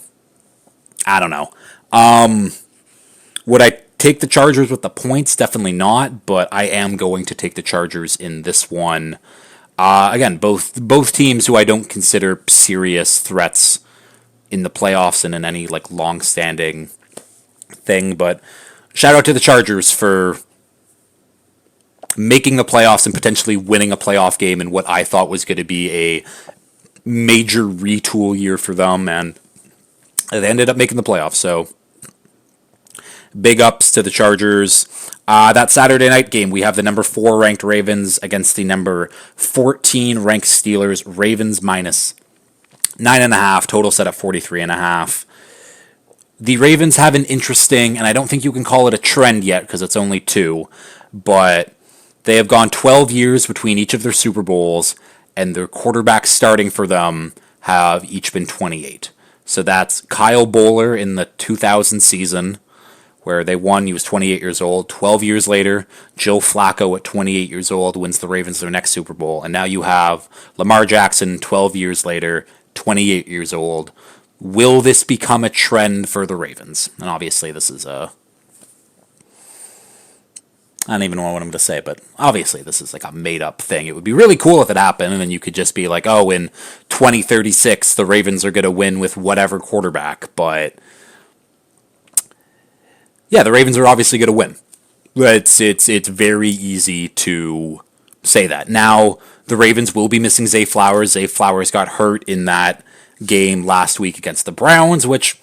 I don't know. Would I take the Chargers with the points? Definitely not, but I am going to take the Chargers in this one. Again, both teams who I don't consider serious threats in the playoffs and in any like long-standing thing, but shout out to the Chargers for making the playoffs and potentially winning a playoff game in what I thought was going to be a major retool year for them, and they ended up making the playoffs, so big ups to the Chargers. That Saturday night game, we have the number 4 ranked Ravens against the number 14 ranked Steelers. Ravens minus 9.5, total set at 43.5. The Ravens have an interesting, and I don't think you can call it a trend yet because it's only 2, but they have gone 12 years between each of their Super Bowls, and their quarterbacks starting for them have each been 28. So that's Kyle Bowler in the 2000 season, where they won. He was 28 years old. 12 years later, Joe Flacco at 28 years old wins the Ravens their next Super Bowl. And now you have Lamar Jackson 12 years later, 28 years old. Will this become a trend for the Ravens? And obviously this is I don't even know what I'm going to say, but obviously this is like a made-up thing. It would be really cool if it happened, and then you could just be like, oh, in 2036, the Ravens are going to win with whatever quarterback. But yeah, the Ravens are obviously going to win. It's very easy to say that. Now, the Ravens will be missing Zay Flowers. Zay Flowers got hurt in that game last week against the Browns, which,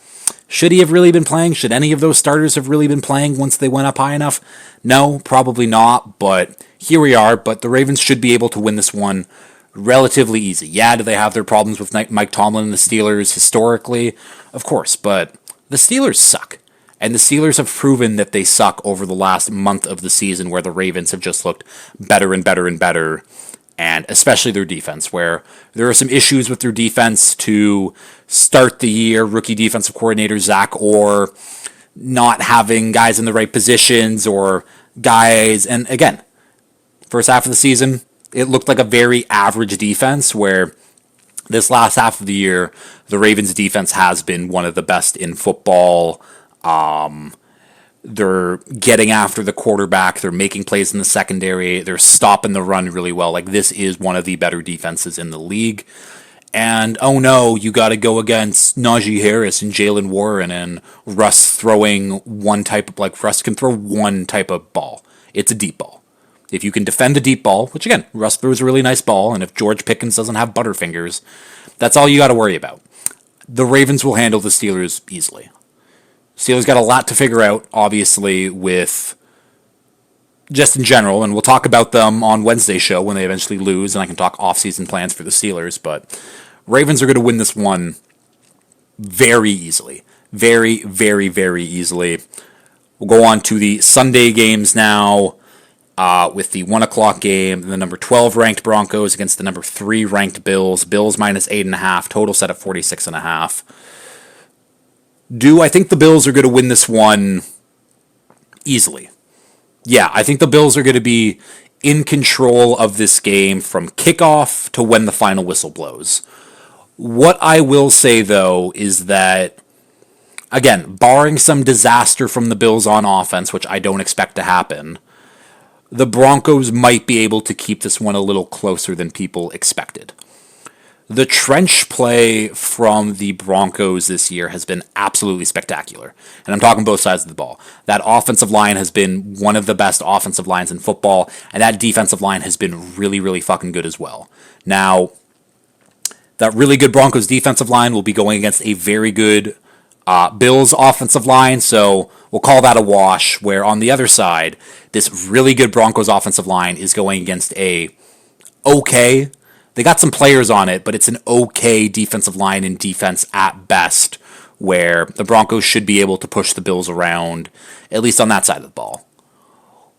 should he have really been playing? Should any of those starters have really been playing once they went up high enough? No, probably not, but here we are. But the Ravens should be able to win this one relatively easy. Yeah, do they have their problems with Mike Tomlin and the Steelers historically? Of course, but the Steelers suck. And the Steelers have proven that they suck over the last month of the season, where the Ravens have just looked better and better and better, and especially their defense, where there are some issues with their defense to start the year. Rookie defensive coordinator Zach Orr not having guys in the right positions, or guys, and again, first half of the season, it looked like a very average defense, where this last half of the year, the Ravens defense has been one of the best in football. They're getting after the quarterback. They're making plays in the secondary. They're stopping the run really well. Like, this is one of the better defenses in the league. And, oh no, you got to go against Najee Harris and Jalen Warren and Russ throwing one type of, like, Russ can throw one type of ball. It's a deep ball. If you can defend the deep ball, which again, Russ throws a really nice ball, and if George Pickens doesn't have butterfingers, that's all you got to worry about. The Ravens will handle the Steelers easily. Steelers got a lot to figure out, obviously, with just in general, and we'll talk about them on Wednesday's show when they eventually lose, and I can talk off-season plans for the Steelers, but Ravens are going to win this one very easily. Very, very, very easily. We'll go on to the Sunday games now, with the 1 o'clock game, the number 12 ranked Broncos against the number 3 ranked Bills. Bills minus 8.5, total set at 46.5. Do I think the Bills are going to win this one easily? Yeah, I think the Bills are going to be in control of this game from kickoff to when the final whistle blows. What I will say, though, is that, again, barring some disaster from the Bills on offense, which I don't expect to happen, the Broncos might be able to keep this one a little closer than people expected. The trench play from the Broncos this year has been absolutely spectacular. And I'm talking both sides of the ball. That offensive line has been one of the best offensive lines in football, and that defensive line has been really, really fucking good as well. Now, that really good Broncos defensive line will be going against a very good Bills offensive line, so we'll call that a wash, where on the other side, this really good Broncos offensive line is going against a okay, they got some players on it, but it's an okay defensive line and defense at best, where the Broncos should be able to push the Bills around, at least on that side of the ball.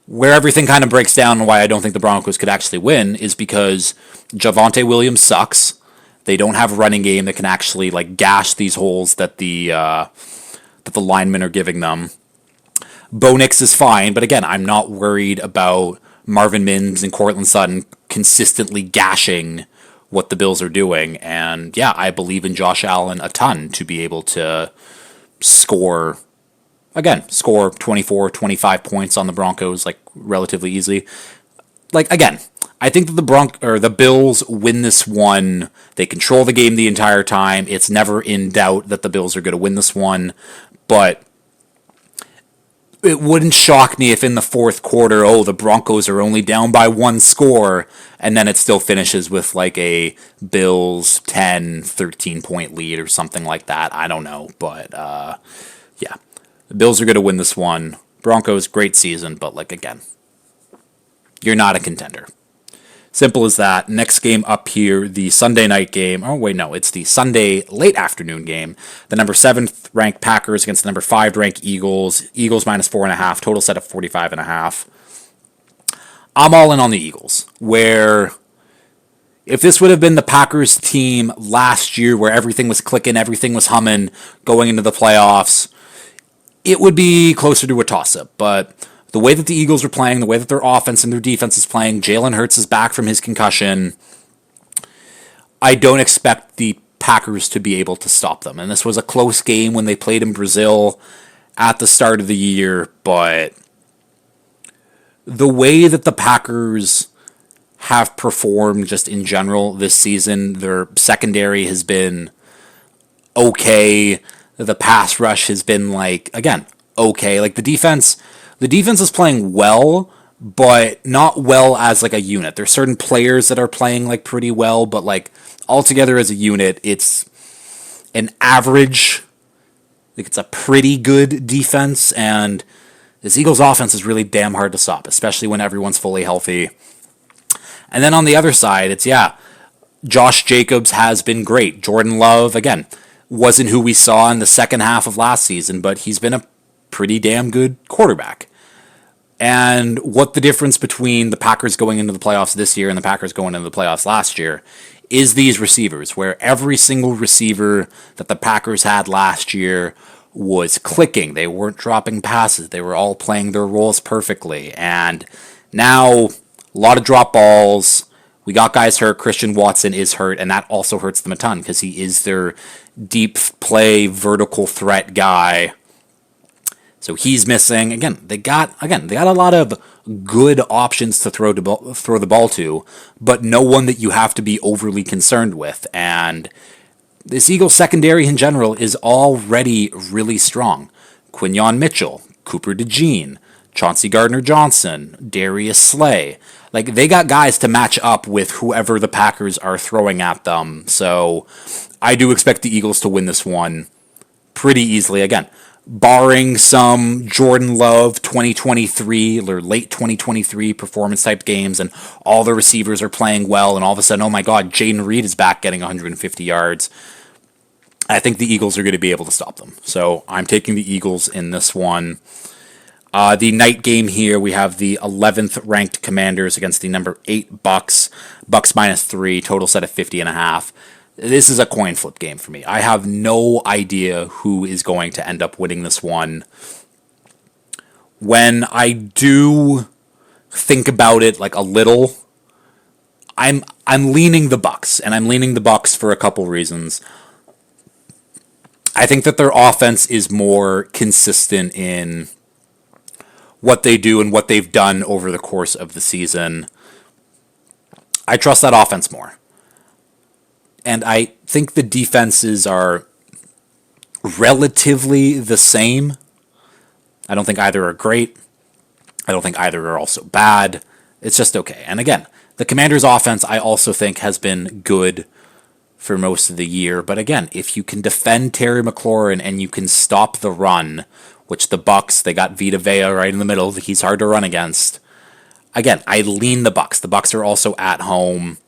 Where everything kind of breaks down and why I don't think the Broncos could actually win is because Javonte Williams sucks. They don't have a running game that can actually like gash these holes that the linemen are giving them. Bo Nix is fine, but again, I'm not worried about Marvin Mims and Courtland Sutton consistently gashing what the Bills are doing. And yeah, I believe in Josh Allen a ton to be able to score 24, 25 points on the Broncos like relatively easily. Like again, I think that the Bills win this one. They control the game the entire time. It's never in doubt that the Bills are going to win this one, but it wouldn't shock me if in the fourth quarter, the Broncos are only down by one score, and then it still finishes with like a Bills 10, 13-point lead or something like that. I don't know, but yeah. The Bills are going to win this one. Broncos, great season, but like again, you're not a contender. Simple as that. Next game up here, the Sunday night game. Oh, wait, no. It's the Sunday late afternoon game. The number 7th ranked Packers against the number 5 ranked Eagles. Eagles minus 4.5. Total set of 45.5. I'm all in on the Eagles. Where if this would have been the Packers team last year where everything was clicking, everything was humming going into the playoffs, it would be closer to a toss-up. But the way that the Eagles are playing, the way that their offense and their defense is playing, Jalen Hurts is back from his concussion. I don't expect the Packers to be able to stop them. And this was a close game when they played in Brazil at the start of the year, but the way that the Packers have performed just in general this season, their secondary has been okay. The pass rush has been like, again, okay. Like the defense is playing well, but not well as like a unit. There's certain players that are playing like pretty well, but like altogether as a unit, it's an average, like it's a pretty good defense, and this Eagles offense is really damn hard to stop, especially when everyone's fully healthy. And then on the other side, it's, Josh Jacobs has been great. Jordan Love, again, wasn't who we saw in the second half of last season, but he's been a pretty damn good quarterback. And what the difference between the Packers going into the playoffs this year and the Packers going into the playoffs last year is these receivers, where every single receiver that the Packers had last year was clicking. They weren't dropping passes. They were all playing their roles perfectly. And now, a lot of drop balls. We got guys hurt. Christian Watson is hurt, and that also hurts them a ton because he is their deep play, vertical threat guy. So he's missing. Again, they got a lot of good options to throw the ball to, but no one that you have to be overly concerned with. And this Eagles secondary in general is already really strong. Quinyon Mitchell, Cooper DeJean, Chauncey Gardner-Johnson, Darius Slay. Like, they got guys to match up with whoever the Packers are throwing at them. So I do expect the Eagles to win this one pretty easily. Again, barring some Jordan Love 2023 or late 2023 performance type games and all the receivers are playing well and all of a sudden, oh my God, Jaden Reed is back getting 150 yards. I think the Eagles are going to be able to stop them. So I'm taking the Eagles in this one. The night game here, we have the 11th ranked Commanders against the number 8 Bucks. Bucks minus 3, total set of 50.5. This is a coin flip game for me. I have no idea who is going to end up winning this one. When I do think about it like a little, I'm leaning the Bucks, and I'm leaning the Bucks for a couple reasons. I think that their offense is more consistent in what they do and what they've done over the course of the season. I trust that offense more. And I think the defenses are relatively the same. I don't think either are great. I don't think either are also bad. It's just okay. And again, the Commanders' offense I also think has been good for most of the year. But again, if you can defend Terry McLaurin and you can stop the run, which the Bucks, they got Vita Vea right in the middle. He's hard to run against. Again, I lean the Bucks. The Bucks are also at home.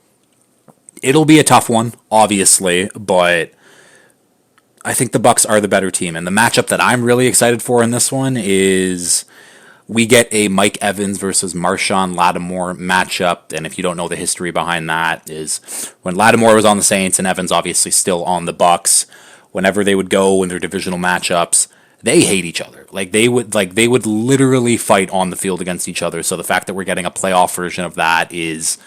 It'll be a tough one, obviously, but I think the Bucks are the better team. And the matchup that I'm really excited for in this one is we get a Mike Evans versus Marshawn Lattimore matchup. And if you don't know the history behind that, is when Lattimore was on the Saints and Evans obviously still on the Bucks, whenever they would go in their divisional matchups, they hate each other. They would literally fight on the field against each other. So the fact that we're getting a playoff version of that is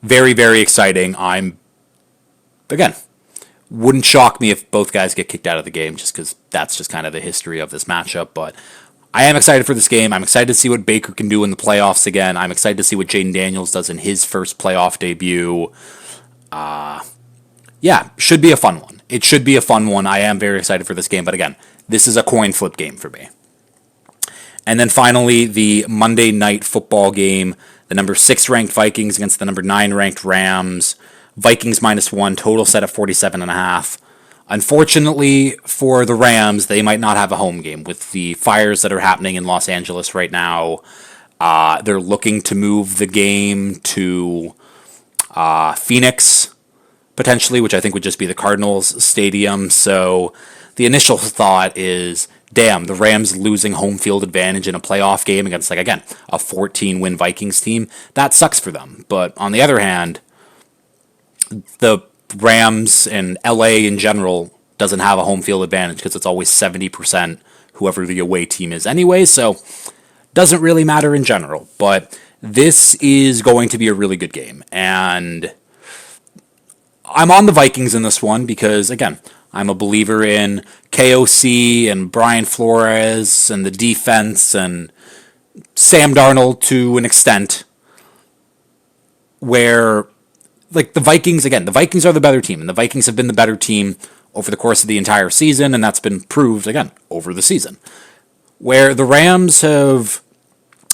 very, very exciting. Again, wouldn't shock me if both guys get kicked out of the game, just because that's just kind of the history of this matchup. But I am excited for this game. I'm excited to see what Baker can do in the playoffs again. I'm excited to see what Jaden Daniels does in his first playoff debut. Yeah, should be a fun one. It should be a fun one. I am very excited for this game. But again, this is a coin flip game for me. And then finally, the Monday Night Football game. The number 6 ranked Vikings against the number 9 ranked Rams. Vikings -1, total set at 47.5. Unfortunately for the Rams, they might not have a home game with the fires that are happening in Los Angeles right now. They're looking to move the game to Phoenix, potentially, which I think would just be the Cardinals stadium. So the initial thought is, damn, the Rams losing home field advantage in a playoff game against, like, again, a 14-win Vikings team. That sucks for them. But on the other hand, the Rams and LA in general doesn't have a home field advantage because it's always 70% whoever the away team is anyway. So doesn't really matter in general. But this is going to be a really good game. And I'm on the Vikings in this one because, again, I'm a believer in KOC and Brian Flores and the defense and Sam Darnold to an extent where, like, the Vikings, again, the Vikings are the better team, and the Vikings have been the better team over the course of the entire season, and that's been proved, again, over the season. Where the Rams have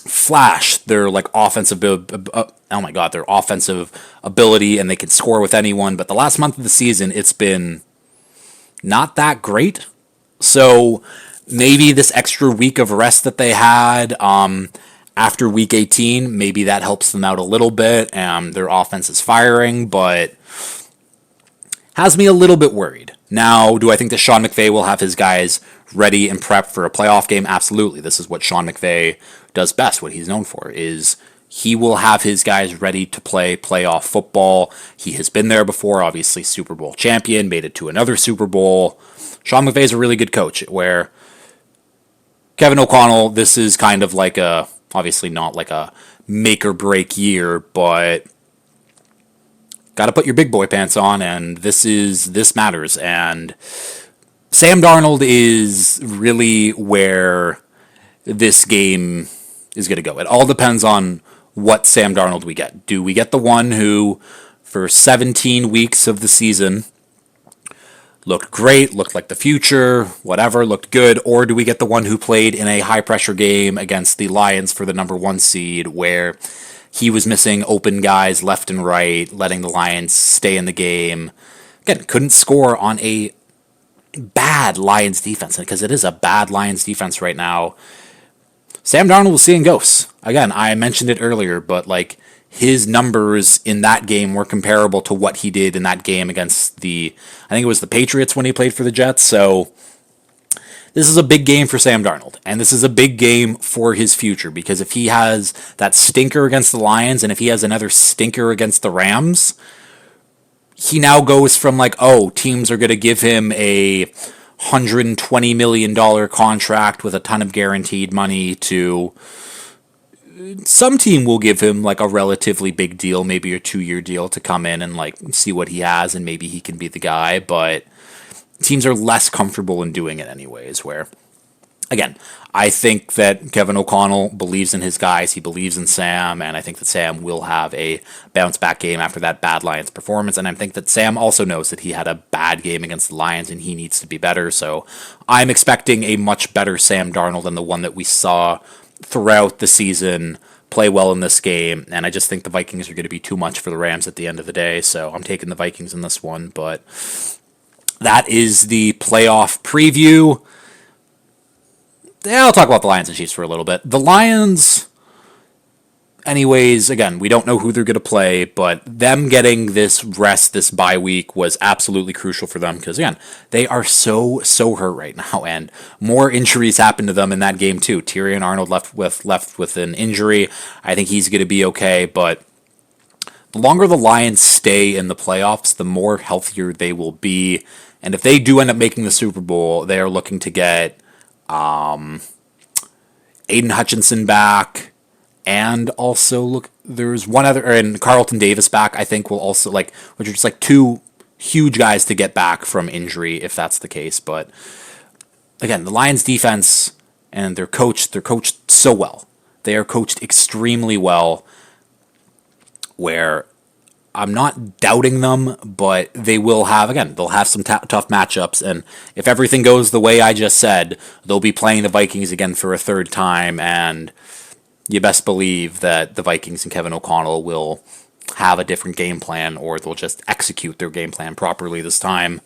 flashed their, like, their offensive ability, and they can score with anyone, but the last month of the season, it's been not that great. So maybe this extra week of rest that they had after week 18, maybe that helps them out a little bit. Their offense is firing, but has me a little bit worried. Now, do I think that Sean McVay will have his guys ready and prepped for a playoff game? Absolutely. This is what Sean McVay does best. What he's known for is he will have his guys ready to play playoff football. He has been there before, obviously Super Bowl champion, made it to another Super Bowl. Sean McVay is a really good coach, where Kevin O'Connell, this is kind of like obviously not like a make or break year, but got to put your big boy pants on, and this matters. And Sam Darnold is really where this game is going to go. It all depends on what Sam Darnold we get. Do we get the one who, for 17 weeks of the season, looked great, looked like the future, whatever, looked good, or do we get the one who played in a high-pressure game against the Lions for the number 1 seed, where he was missing open guys left and right, letting the Lions stay in the game? Again, couldn't score on a bad Lions defense, because it is a bad Lions defense right now. Sam Darnold was seeing ghosts. Again, I mentioned it earlier, but like his numbers in that game were comparable to what he did in that game against I think it was the Patriots when he played for the Jets. So this is a big game for Sam Darnold, and this is a big game for his future, because if he has that stinker against the Lions and if he has another stinker against the Rams, he now goes from like, oh, teams are going to give him a $120 million contract with a ton of guaranteed money to some team will give him like a relatively big deal, maybe a 2-year deal to come in and like see what he has and maybe he can be the guy, but teams are less comfortable in doing it anyways, where again, I think that Kevin O'Connell believes in his guys. He believes in Sam, and I think that Sam will have a bounce-back game after that bad Lions performance. And I think that Sam also knows that he had a bad game against the Lions, and he needs to be better. So I'm expecting a much better Sam Darnold than the one that we saw throughout the season play well in this game. And I just think the Vikings are going to be too much for the Rams at the end of the day. So I'm taking the Vikings in this one. But that is the playoff preview. Yeah, I'll talk about the Lions and Chiefs for a little bit. The Lions, anyways, again, we don't know who they're going to play, but them getting this rest, this bye week, was absolutely crucial for them because, again, they are so hurt right now, and more injuries happened to them in that game, too. Tyrion Arnold left with an injury. I think he's going to be okay, but the longer the Lions stay in the playoffs, the more healthier they will be, and if they do end up making the Super Bowl, they are looking to get Aiden Hutchinson back, and also look, there's one other, and Carlton Davis back. I think will also which are just like two huge guys to get back from injury if that's the case. But again, the Lions defense and they're coached so well. They are coached extremely well. Where I'm not doubting them, but they will have, again, they'll have some tough matchups, and if everything goes the way I just said, they'll be playing the Vikings again for a third time, and you best believe that the Vikings and Kevin O'Connell will have a different game plan, or they'll just execute their game plan properly this time.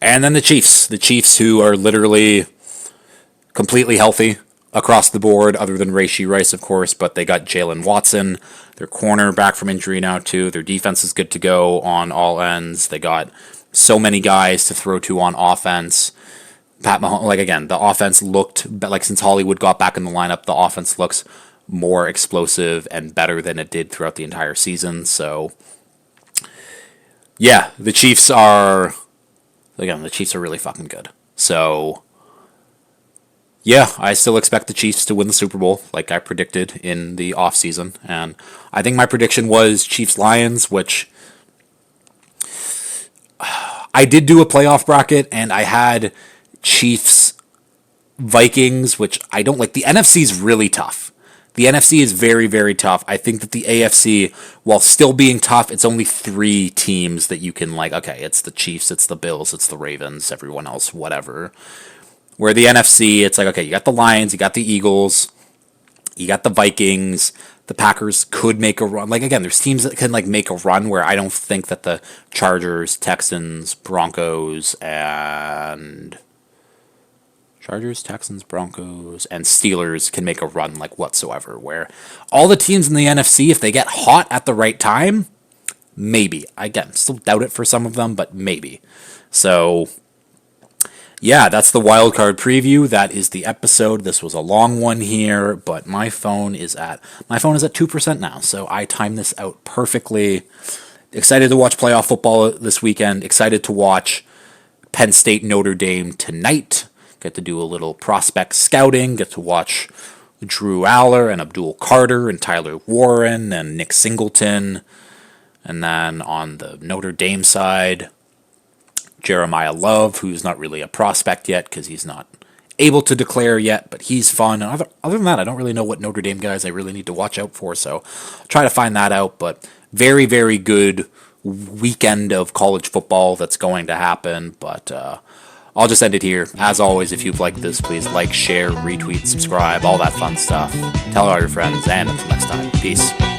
And then the Chiefs who are literally completely healthy across the board, other than Rashee Rice, of course, but they got Jalen Watson, their corner back from injury now, too. Their defense is good to go on all ends. They got so many guys to throw to on offense. Pat Mahomes, again, the offense looked, since Hollywood got back in the lineup, the offense looks more explosive and better than it did throughout the entire season. So, yeah, the Chiefs are really fucking good. So, yeah, I still expect the Chiefs to win the Super Bowl, like I predicted in the offseason. And I think my prediction was Chiefs-Lions, which I did do a playoff bracket, and I had Chiefs-Vikings, which I don't like. The NFC is really tough. The NFC is very, very tough. I think that the AFC, while still being tough, it's only 3 teams that you can, okay, it's the Chiefs, it's the Bills, it's the Ravens, everyone else, whatever. Where the NFC, it's okay, you got the Lions, you got the Eagles, you got the Vikings, the Packers could make a run. Again, there's teams that can, make a run where I don't think that the Chargers, Texans, Broncos, and Steelers can make a run, whatsoever. Where all the teams in the NFC, if they get hot at the right time, maybe. Again, still doubt it for some of them, but maybe. So, yeah, that's the wildcard preview. That is the episode. This was a long one here, but my phone is at 2% now, so I timed this out perfectly. Excited to watch playoff football this weekend. Excited to watch Penn State Notre Dame tonight. Get to do a little prospect scouting. Get to watch Drew Aller and Abdul Carter and Tyler Warren and Nick Singleton. And then on the Notre Dame side, Jeremiah Love, who's not really a prospect yet because he's not able to declare yet, but he's fun. And other than that, I don't really know what Notre Dame guys I really need to watch out for, so I'll try to find that out. But very, very good weekend of college football that's going to happen. But I'll just end it here. As always, if you've liked this, please like, share, retweet, subscribe, all that fun stuff. Tell all your friends, and until next time, peace.